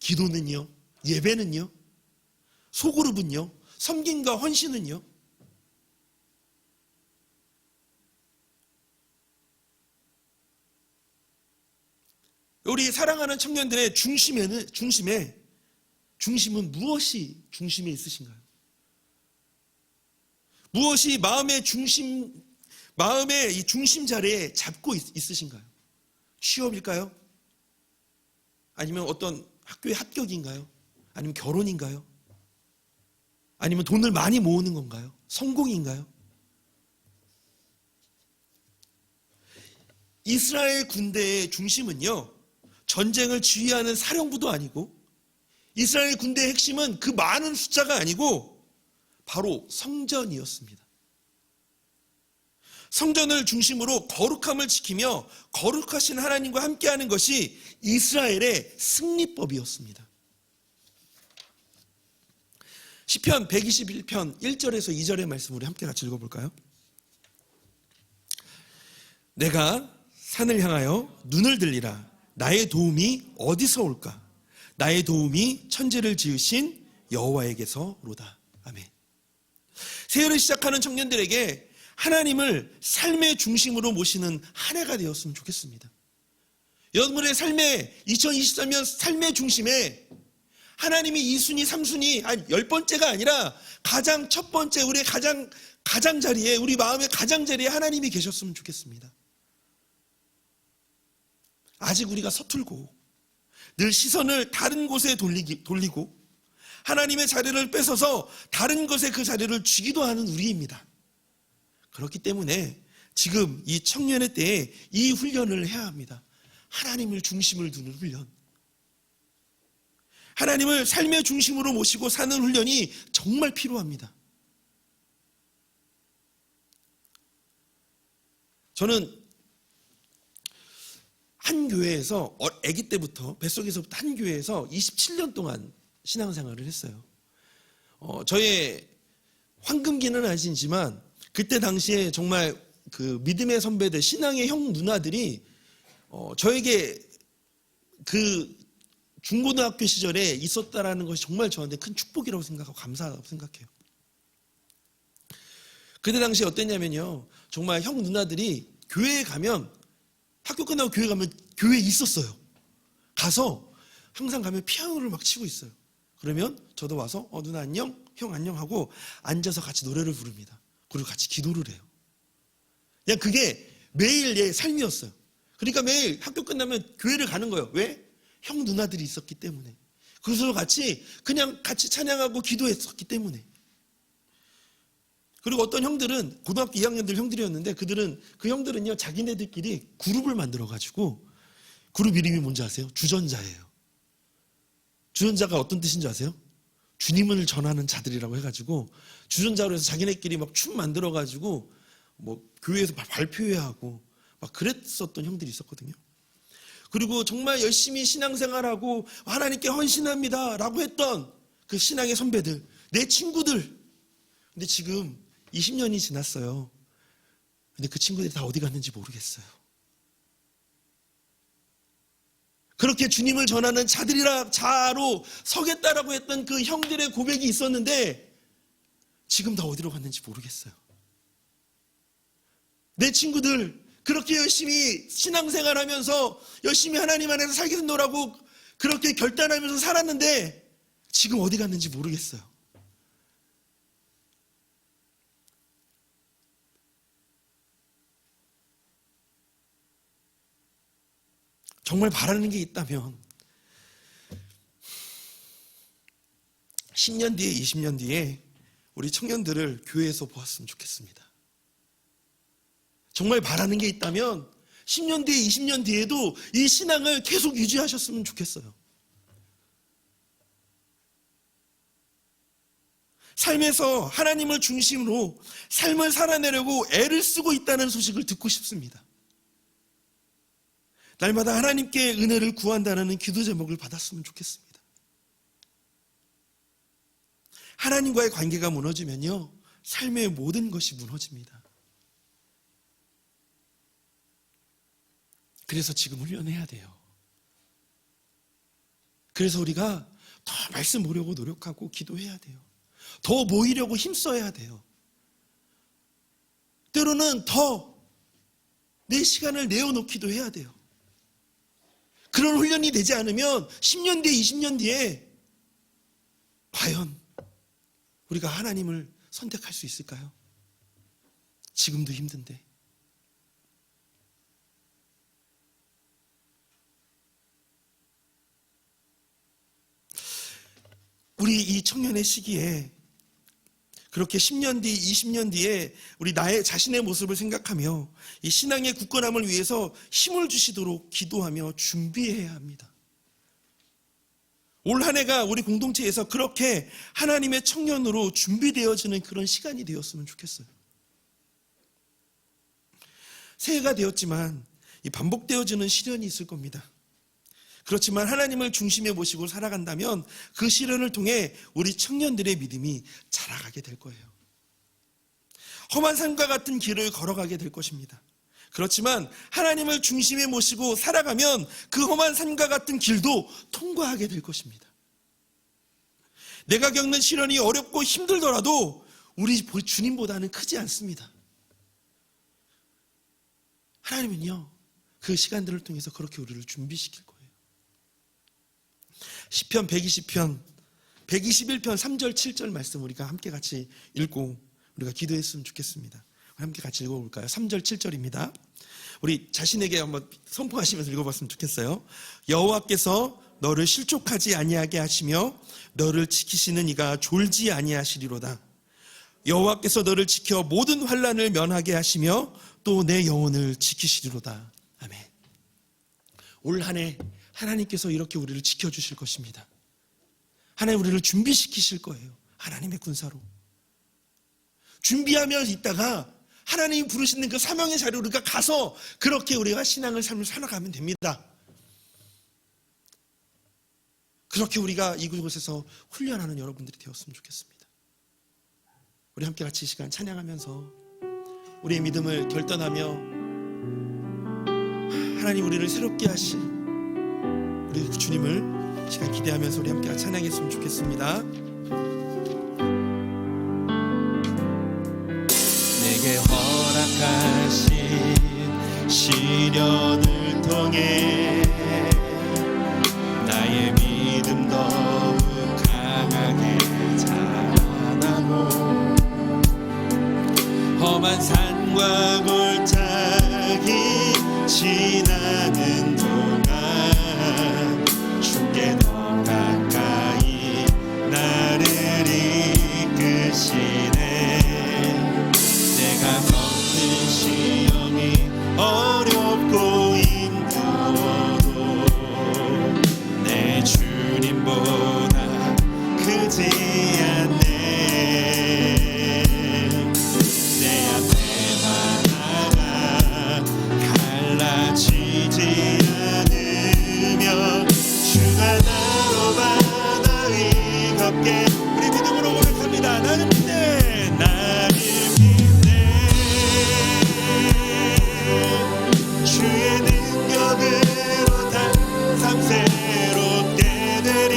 Speaker 4: 기도는요? 예배는요? 소그룹은요? 섬김과 헌신은요? 우리 사랑하는 청년들의 중심은 무엇이 중심에 있으신가요? 무엇이 마음의 이 중심 자리에 잡고 있으신가요? 취업일까요? 아니면 어떤 학교의 합격인가요? 아니면 결혼인가요? 아니면 돈을 많이 모으는 건가요? 성공인가요? 이스라엘 군대의 중심은요, 전쟁을 지휘하는 사령부도 아니고, 이스라엘 군대의 핵심은 그 많은 숫자가 아니고 바로 성전이었습니다. 성전을 중심으로 거룩함을 지키며 거룩하신 하나님과 함께하는 것이 이스라엘의 승리법이었습니다. 시편 121편 1절에서 2절의 말씀 우리 함께 같이 읽어볼까요? 내가 산을 향하여 눈을 들리라. 나의 도움이 어디서 올까? 나의 도움이 천지를 지으신 여호와에게서로다. 아멘. 새해를 시작하는 청년들에게 하나님을 삶의 중심으로 모시는 한 해가 되었으면 좋겠습니다. 여러분의 삶의 2023년 삶의 중심에 하나님이 2순위, 3순위, 10번째가 아니라 가장 첫 번째, 우리의 가장 자리에, 우리 마음의 가장 자리에 하나님이 계셨으면 좋겠습니다. 아직 우리가 서툴고 늘 시선을 다른 곳에 돌리고 하나님의 자리를 뺏어서 다른 것에 그 자리를 주기도 하는 우리입니다. 그렇기 때문에 지금 이 청년의 때에 이 훈련을 해야 합니다. 하나님을 중심을 두는 훈련. 하나님을 삶의 중심으로 모시고 사는 훈련이 정말 필요합니다. 저는 한 교회에서 아기 때부터 뱃속에서부터 한 교회에서 27년 동안 신앙생활을 했어요. 저의 황금기는 아니지만 그때 당시에 정말 그 믿음의 선배들, 신앙의 형 누나들이 저에게 그 중고등학교 시절에 있었다라는 것이 정말 저한테 큰 축복이라고 생각하고 감사하다고 생각해요. 그때 당시에 어땠냐면요, 정말 형 누나들이 교회에 가면, 학교 끝나고 교회 가면 교회에 있었어요. 가서 항상 가면 피아노를 막 치고 있어요. 그러면 저도 와서 누나 안녕, 형 안녕 하고 앉아서 같이 노래를 부릅니다. 그리고 같이 기도를 해요. 그냥 그게 매일 내 삶이었어요. 그러니까 매일 학교 끝나면 교회를 가는 거예요. 왜? 형 누나들이 있었기 때문에. 그래서 그냥 같이 찬양하고 기도했었기 때문에. 그리고 어떤 형들은 고등학교 2학년들 형들이었는데 그 형들은요, 자기네들끼리 그룹을 만들어가지고, 그룹 이름이 뭔지 아세요? 주전자예요. 주전자가 어떤 뜻인지 아세요? 주님을 전하는 자들이라고 해가지고 주전자로 해서 자기네끼리 막 춤 만들어가지고 뭐 교회에서 발표회 하고 막 그랬었던 형들이 있었거든요. 그리고 정말 열심히 신앙생활하고 하나님께 헌신합니다 라고 했던 그 신앙의 선배들, 내 친구들. 근데 지금 20년이 지났어요. 근데 그 친구들이 다 어디 갔는지 모르겠어요. 그렇게 주님을 전하는 자로 서겠다라고 했던 그 형들의 고백이 있었는데 지금 다 어디로 갔는지 모르겠어요. 내 친구들 그렇게 열심히 신앙생활하면서 열심히 하나님 안에서 살겠노라고 그렇게 결단하면서 살았는데 지금 어디 갔는지 모르겠어요. 정말 바라는 게 있다면 10년 뒤에 20년 뒤에 우리 청년들을 교회에서 보았으면 좋겠습니다. 정말 바라는 게 있다면 10년 뒤에 20년 뒤에도 이 신앙을 계속 유지하셨으면 좋겠어요. 삶에서 하나님을 중심으로 삶을 살아내려고 애를 쓰고 있다는 소식을 듣고 싶습니다. 날마다 하나님께 은혜를 구한다는 기도 제목을 받았으면 좋겠습니다. 하나님과의 관계가 무너지면요, 삶의 모든 것이 무너집니다. 그래서 지금 훈련해야 돼요. 그래서 우리가 더 말씀 보려고 노력하고 기도해야 돼요. 더 모이려고 힘써야 돼요. 때로는 더 내 시간을 내어놓기도 해야 돼요. 그런 훈련이 되지 않으면 10년 뒤에 20년 뒤에 과연 우리가 하나님을 선택할 수 있을까요? 지금도 힘든데. 우리 이 청년의 시기에 그렇게 10년 뒤, 20년 뒤에 우리 나의 자신의 모습을 생각하며 이 신앙의 굳건함을 위해서 힘을 주시도록 기도하며 준비해야 합니다. 올 한 해가 우리 공동체에서 그렇게 하나님의 청년으로 준비되어지는 그런 시간이 되었으면 좋겠어요. 새해가 되었지만 이 반복되어지는 시련이 있을 겁니다. 그렇지만 하나님을 중심에 모시고 살아간다면 그 시련을 통해 우리 청년들의 믿음이 자라가게 될 거예요. 험한 산과 같은 길을 걸어가게 될 것입니다. 그렇지만 하나님을 중심에 모시고 살아가면 그 험한 산과 같은 길도 통과하게 될 것입니다. 내가 겪는 시련이 어렵고 힘들더라도 우리 주님보다는 크지 않습니다. 하나님은요, 그 시간들을 통해서 그렇게 우리를 준비시킬 거예요. 시편 120편 121편 3절 7절 말씀 우리가 함께 같이 읽고 우리가 기도했으면 좋겠습니다. 함께 같이 읽어볼까요? 3절 7절입니다. 우리 자신에게 한번 선포하시면서 읽어봤으면 좋겠어요. 여호와께서 너를 실족하지 아니하게 하시며 너를 지키시는 이가 졸지 아니하시리로다. 여호와께서 너를 지켜 모든 환난을 면하게 하시며 또 내 영혼을 지키시리로다. 아멘. 올 한 해 하나님께서 이렇게 우리를 지켜주실 것입니다. 하나님 우리를 준비시키실 거예요. 하나님의 군사로. 준비하며 있다가 하나님이 부르시는 그 사명의 자리로 우리가 가서 그렇게 우리가 신앙을 삶을 살아가면 됩니다. 그렇게 우리가 이곳에서 훈련하는 여러분들이 되었으면 좋겠습니다. 우리 함께 같이 이 시간 찬양하면서 우리의 믿음을 결단하며 하나님 우리를 새롭게 하실 우리 주님을 시간 기대하면서 우리 함께 찬양했으면 좋겠습니다. 내게 허락하신 시련을 통해 나의 믿음 더욱 강하게 자라나고 험한 산과 골짜기 지나는 동안 주께 더 가까이 나를 이끄시네. 내가 겪는 시험이 어렵고 힘들어도 내 주님보다 크지 않네. 내 앞에 바다가 갈라지지 않으며 주가 나로 바다 위 걷게 우리 믿음으로 고백합니다. 나는 믿네. 나는 믿네. 주의 능력으로 다 삶 새롭게 되리.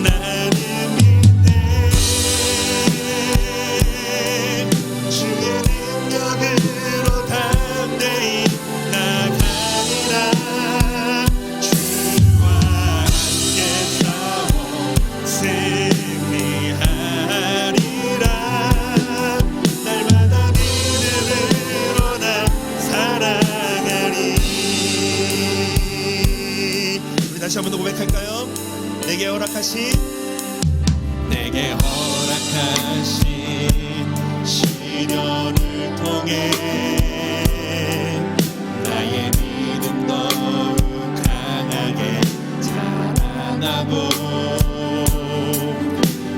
Speaker 4: 나는 믿네. 주의 능력으로 담대히 나가리라. 주와 함께 싸워 승리하리라. 날마다 믿음으로 나 살아가리. 우리 다시 한 번 더 고백할까요? 내게 허락하신 시련을 통해 나의 믿음 더욱 강하게 자라나고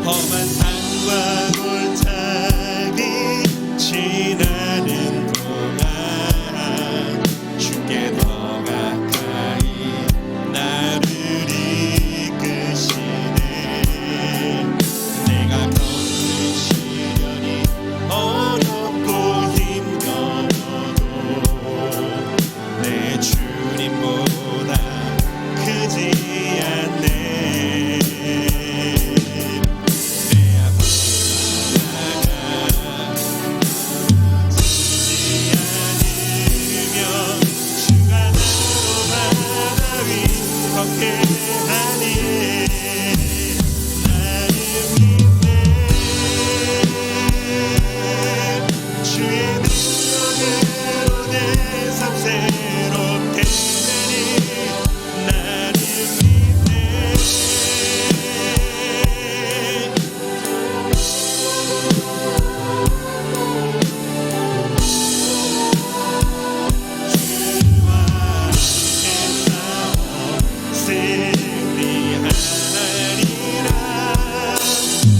Speaker 4: 험한 산과 골짜기 지나는 동안 주께 더 가까이 나를 이끄시네. 내가 겪는 시련이 어렵고 힘겨워도 내 주님보다 크지 않네. 내 앞에 바다가 지지 않으며 주가 나로 바다 위 걷게 하니. 나는 믿네. 주의 능력으로 내 삶 새롭게 되니. 나는 믿네. 주와 함께 싸워 승리하리라.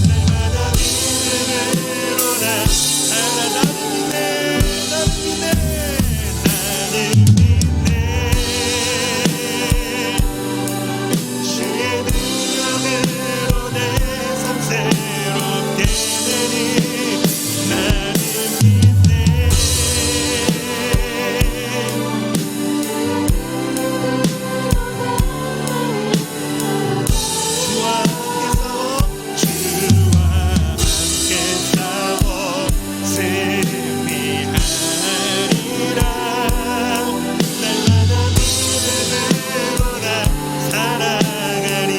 Speaker 4: 날마다 믿음으로 나 살아. 나는 믿네. 나는 믿네. 주의 능력으로 내 삶 새롭게 되니. 나는 믿네. 주와 함께 싸워 승리하리라. 날마다 믿음으로 나 살아가리.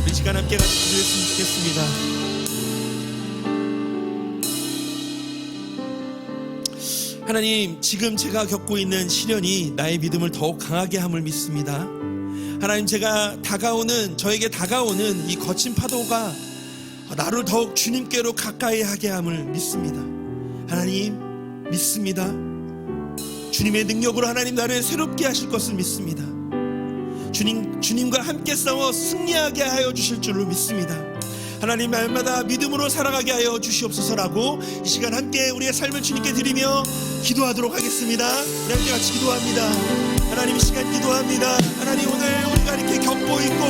Speaker 4: 우리 시간 함께 같이 기도했으면 좋겠습니다. 하나님, 지금 제가 겪고 있는 시련이 나의 믿음을 더욱 강하게 함을 믿습니다. 하나님, 저에게 다가오는 이 거친 파도가 나를 더욱 주님께로 가까이 하게 함을 믿습니다. 하나님, 믿습니다. 주님의 능력으로 하나님 나를 새롭게 하실 것을 믿습니다. 주님과 함께 싸워 승리하게 하여 주실 줄로 믿습니다. 하나님 날마다 믿음으로 살아가게 하여 주시옵소서라고 이 시간 함께 우리의 삶을 주님께 드리며 기도하도록 하겠습니다. 우리 함께 같이 기도합니다. 하나님 이 시간 기도합니다. 하나님 오늘 우리가 이렇게 겪고 있고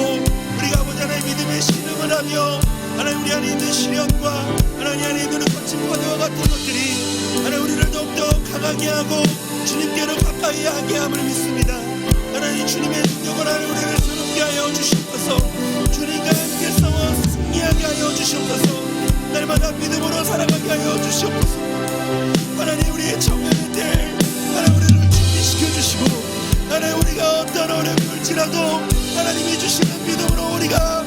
Speaker 4: 우리가 아버지 하나님 믿음의 신음을 하며 하나님 우리 안에 있는 시련과 하나님 안에 있는 거친 파도와 같은 것들이 하나님 우리를 더욱더 강하게 하고 주님께로 가까이 하게 함을 믿습니다. 하나님 주님의 능력을 하나님 우리를 새롭게 하여 주시옵소서. 주님과 함께 싸워 승리하게 하여 주시옵소서. 날마다 믿음으로 살아가게 하여 주시옵소서. 하나님 우리의 청년들 하나님 우리를 준비시켜 주시고 하나님 우리가 어떤 어려움이 올지라도 하나님이 주시는 믿음으로 우리가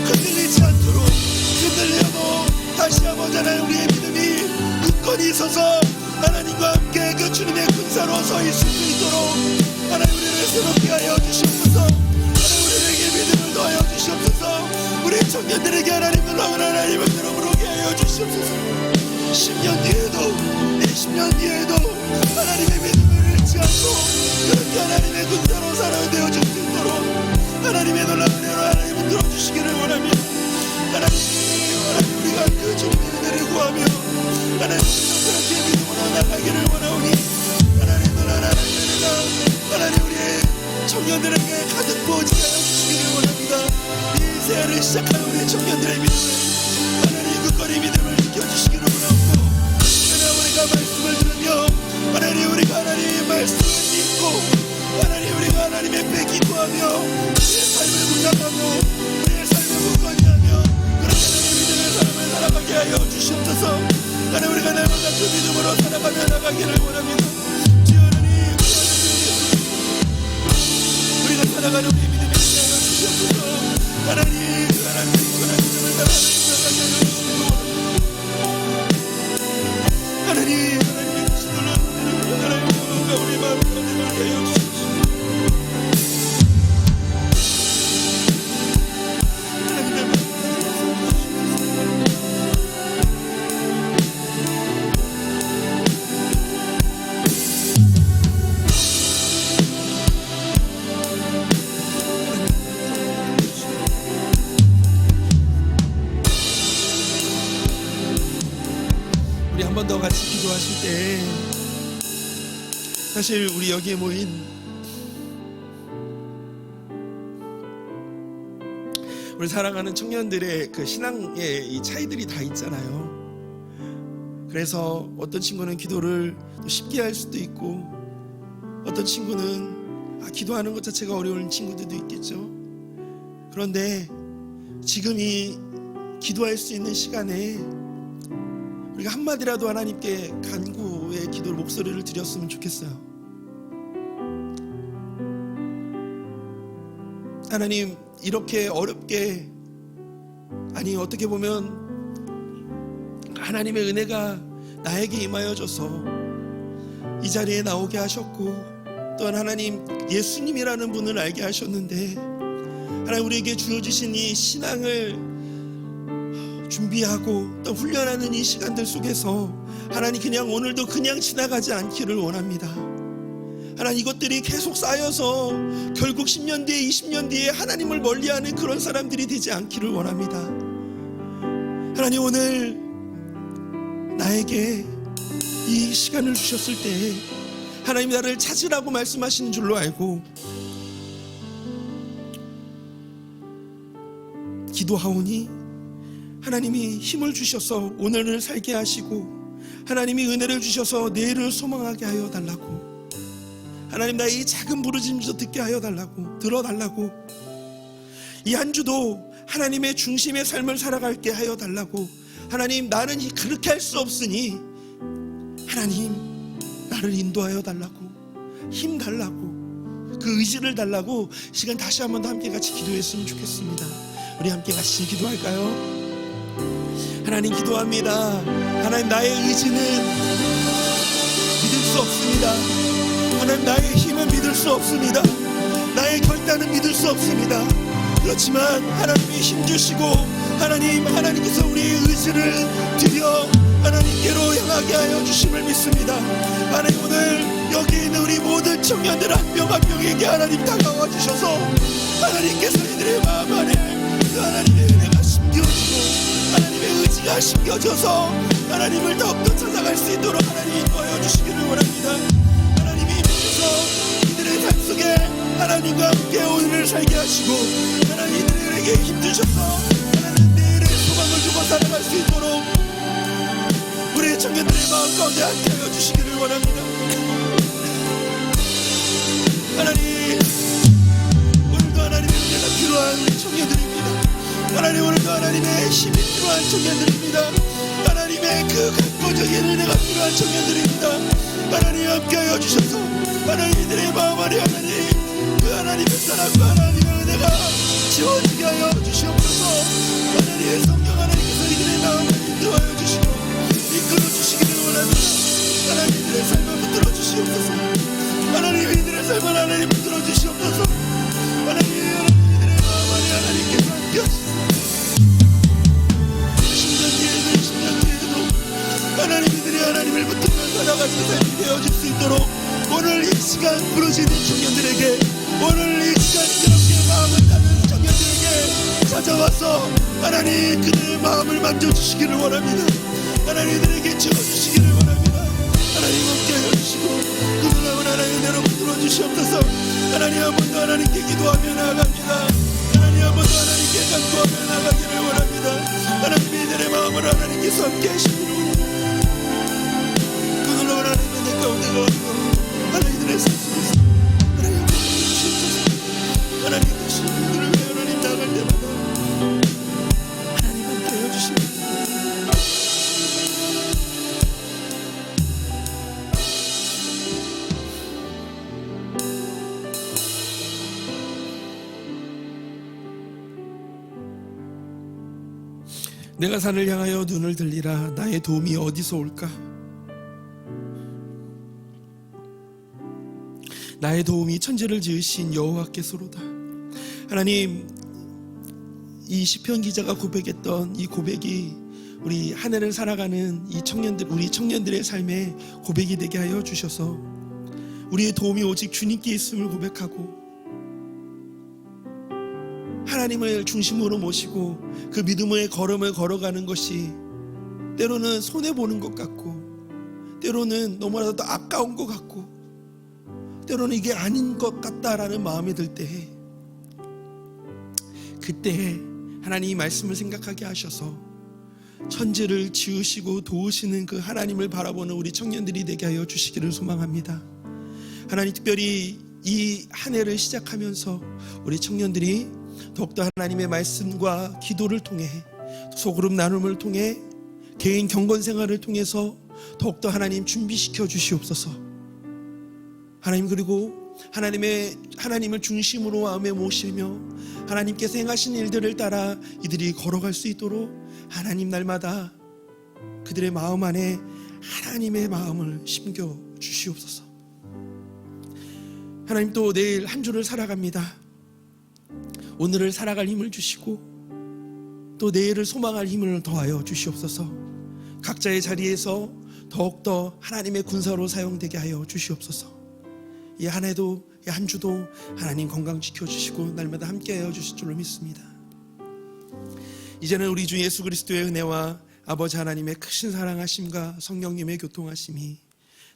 Speaker 4: 흔들리지 않도록 흔들려도 다시 아버지 하나님 우리의 믿음이 굳건히 서서 하나님과 함께 그 주님의 군사로 서 있을 수 있도록 하나님 우리를 새롭게 하여 주시옵소서. 하나님 우리에게 믿음을 더하여 주시옵소서. 우리 청년들에게 하나님 놀라운 하나님을 들어보게 하여 주시옵소서. 10년 뒤에도 20년 뒤에도 하나님의 믿음을 잃지 않고 그렇게 하나님의 군사로 살아야 되어질 수 있도록 하나님의 놀라운 은혜로 하나님을 들어주시기를 원합니다. 하나님 우리가 그 주님의 은혜를 구하며 하나님 그렇게 믿음으로 나가기를 원하오니 하나님 놀라운 하나님의 은혜가 하나님 우리의 청년들에게 가득 부어지게 하여 주시기를 원합니다. 이 새해를 시작하는 우리 청년들의 믿음을 하나님 굳건히 믿음을 지켜주시기를 원하옵고 하나님 우리가 말씀을 들으며 하나님 우리가 하나님의 말씀을 믿고 하나님 우리가 하나님의 앞에 기도하며 우리의 삶을 부탁하고 우리의 삶을 굳건히 하며 그렇게 하나님의 믿음의 삶을 살아가게 하여 주시옵소서. 하나님 우리가 날마다 그 믿음으로 살아가며 나가기를 원합니다. 주여 하나님 우리가 살아가는 우리 믿음의 힘을 하여 주시옵소서. 하나님 하나님의 믿음을 살아가게 하여 주시옵소서. 하나님 하나님의 주신 놀라운 은혜를 하나님과 우리 마음을 가득하게 하여 주시옵소서. 우리 한 번 더 같이 기도하실 때 사실 우리 여기에 모인 우리 사랑하는 청년들의 그 신앙의 이 차이들이 다 있잖아요. 그래서 어떤 친구는 기도를 또 쉽게 할 수도 있고 어떤 친구는 기도하는 것 자체가 어려운 친구들도 있겠죠. 그런데 지금 이 기도할 수 있는 시간에 우리가 한마디라도 하나님께 간구의 기도 목소리를 드렸으면 좋겠어요. 하나님 이렇게 어렵게 아니 어떻게 보면 하나님의 은혜가 나에게 임하여져서 이 자리에 나오게 하셨고 또한 하나님 예수님이라는 분을 알게 하셨는데 하나님 우리에게 주어지신 이 신앙을 준비하고 또 훈련하는 이 시간들 속에서 하나님 그냥 오늘도 그냥 지나가지 않기를 원합니다. 하나님 이것들이 계속 쌓여서 결국 10년 뒤에 20년 뒤에 하나님을 멀리하는 그런 사람들이 되지 않기를 원합니다. 하나님 오늘 나에게 이 시간을 주셨을 때 하나님 나를 찾으라고 말씀하시는 줄로 알고 기도하오니 하나님이 힘을 주셔서 오늘을 살게 하시고 하나님이 은혜를 주셔서 내일을 소망하게 하여 달라고 하나님 나의 이 작은 부르짖음도 듣게 하여 달라고 들어달라고 이 한 주도 하나님의 중심의 삶을 살아갈게 하여 달라고 하나님 나는 그렇게 할 수 없으니 하나님 나를 인도하여 달라고 힘 달라고 그 의지를 달라고 시간 다시 한 번 더 함께 같이 기도했으면 좋겠습니다. 우리 함께 같이 기도할까요? 하나님 기도합니다. 하나님 나의 의지는 믿을 수 없습니다. 하나님 나의 힘은 믿을 수 없습니다. 나의 결단은 믿을 수 없습니다. 그렇지만 하나님이 힘 주시고 하나님께서 우리의 의지를 드려 하나님께로 향하게 하여 주심을 믿습니다. 하나님, 오늘 여기 있는 우리 모든 청년들 한 명 한 명에게 하나님 다가와 주셔서 하나님께서 이들의 마음 안에 그 하나님의 은혜가 심겨지고 하나님의 의지가 심겨져서 하나님을 더욱더 찾아갈 수 있도록 하나님 인도하여 주시기를 원합니다. 하나님이 임하셔서 이들의 삶 속에 하나님과 함께 오늘을 살게 하시고 하나님 이들에게 힘주셔서 하나님 내일의 소망을 두고 살아갈 수 있도록 우리의 청년들의 마음 가운데 함께하여 주시기를 원합니다. 하나님, 오늘도 하나님의 은혜가 필요한 우리 청년들입니다. 하나님, 오늘도 하나님의 힘이 필요한 청년들입니다. 하나님의 그 강권적인 은혜가 필요한 청년들입니다. 하나님 함께하여 주셔서 하나님 이들의 마음 안에 하나님 그 하나님의 사랑과 하나님의 은혜가 지워지게 하여 주시옵소서. 하나님의 성령 하나님께서 이들의 마음을 인도하여 주시고 이끌어 주시기를 원합니다. 하나님 이들의 삶을 붙들어 주시옵소서. 하나님 이들의 삶을 하나님 붙들어 주시옵소서. 하나님 이들의 마음 안에 하나님께서 함께 하시옵소서. 10년 뒤에도 하나님 이들이 하나님을 붙들며 살아가는 삶이 되어질 수 있도록 오늘 이 시간 부르시는 청년들에게 오늘 이 시간 이렇게 마음을 따는 청년들에게 찾아와서 하나님 그들의 마음을 만져주시기를 원합니다. 하나님 이들에게 채워주시기를 원합니다. 하나님 함께 해주시고 그 마음을 하나님 내로 붙들어 주시옵소서. 하나님 한 번 더 하나님께 기도하며 나아갑니다. 하나님 한 번 더 하나님께 간구하며 나아가기를 원합니다. 하나님 이들의 마음을 하나님께서 함께 하시기를 원합니다. 그걸로 하나님의 내 가운데 거하고 하나님들의 삶 속에서 하나님 함께 해주시옵소서. 하나님 다시 그들을 위해 하나님 나갈 때마다 하나님 함께 해주시옵소서. 내가 산을 향하여 눈을 들리라. 나의 도움이 어디서 올까? 나의 도움이 천지를 지으신 여호와께서로다. 하나님, 이 시편 기자가 고백했던 이 고백이 우리 한 해를 살아가는 이 청년들, 우리 청년들의 삶에 고백이 되게 하여 주셔서 우리의 도움이 오직 주님께 있음을 고백하고 하나님을 중심으로 모시고 그 믿음의 걸음을 걸어가는 것이 때로는 손해보는 것 같고 때로는 너무나도 아까운 것 같고 때로는 이게 아닌 것 같다라는 마음이 들 때에 그때 하나님이 말씀을 생각하게 하셔서 천지를 지으시고 도우시는 그 하나님을 바라보는 우리 청년들이 되게 하여 주시기를 소망합니다. 하나님, 특별히 이 한 해를 시작하면서 우리 청년들이 더욱더 하나님의 말씀과 기도를 통해 소그룹 나눔을 통해 개인 경건 생활을 통해서 더욱더 하나님 준비시켜 주시옵소서. 하나님, 그리고 하나님을 중심으로 마음에 모시며 하나님께서 행하신 일들을 따라 이들이 걸어갈 수 있도록 하나님 날마다 그들의 마음 안에 하나님의 마음을 심겨 주시옵소서. 하나님, 또 내일 한 주를 살아갑니다. 오늘을 살아갈 힘을 주시고 또 내일을 소망할 힘을 더하여 주시옵소서. 각자의 자리에서 더욱더 하나님의 군사로 사용되게 하여 주시옵소서. 이 한 해도 이 한 주도 하나님 건강 지켜주시고 날마다 함께하여 주실 줄로 믿습니다. 이제는 우리 주 예수 그리스도의 은혜와 아버지 하나님의 크신 사랑하심과 성령님의 교통하심이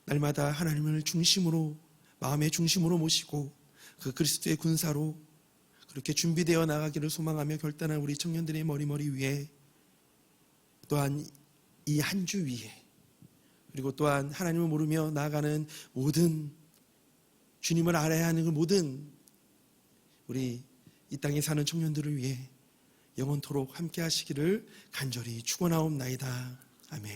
Speaker 4: 날마다 하나님을 중심으로 마음의 중심으로 모시고 그 그리스도의 군사로 그렇게 준비되어 나가기를 소망하며 결단한 우리 청년들의 머리 위에 또한 이 한 주 위에 그리고 또한 하나님을 모르며 나아가는 모든 주님을 알아야 하는 그 모든 우리 이 땅에 사는 청년들을 위해 영원토록 함께 하시기를 간절히 축원하옵나이다. 아멘.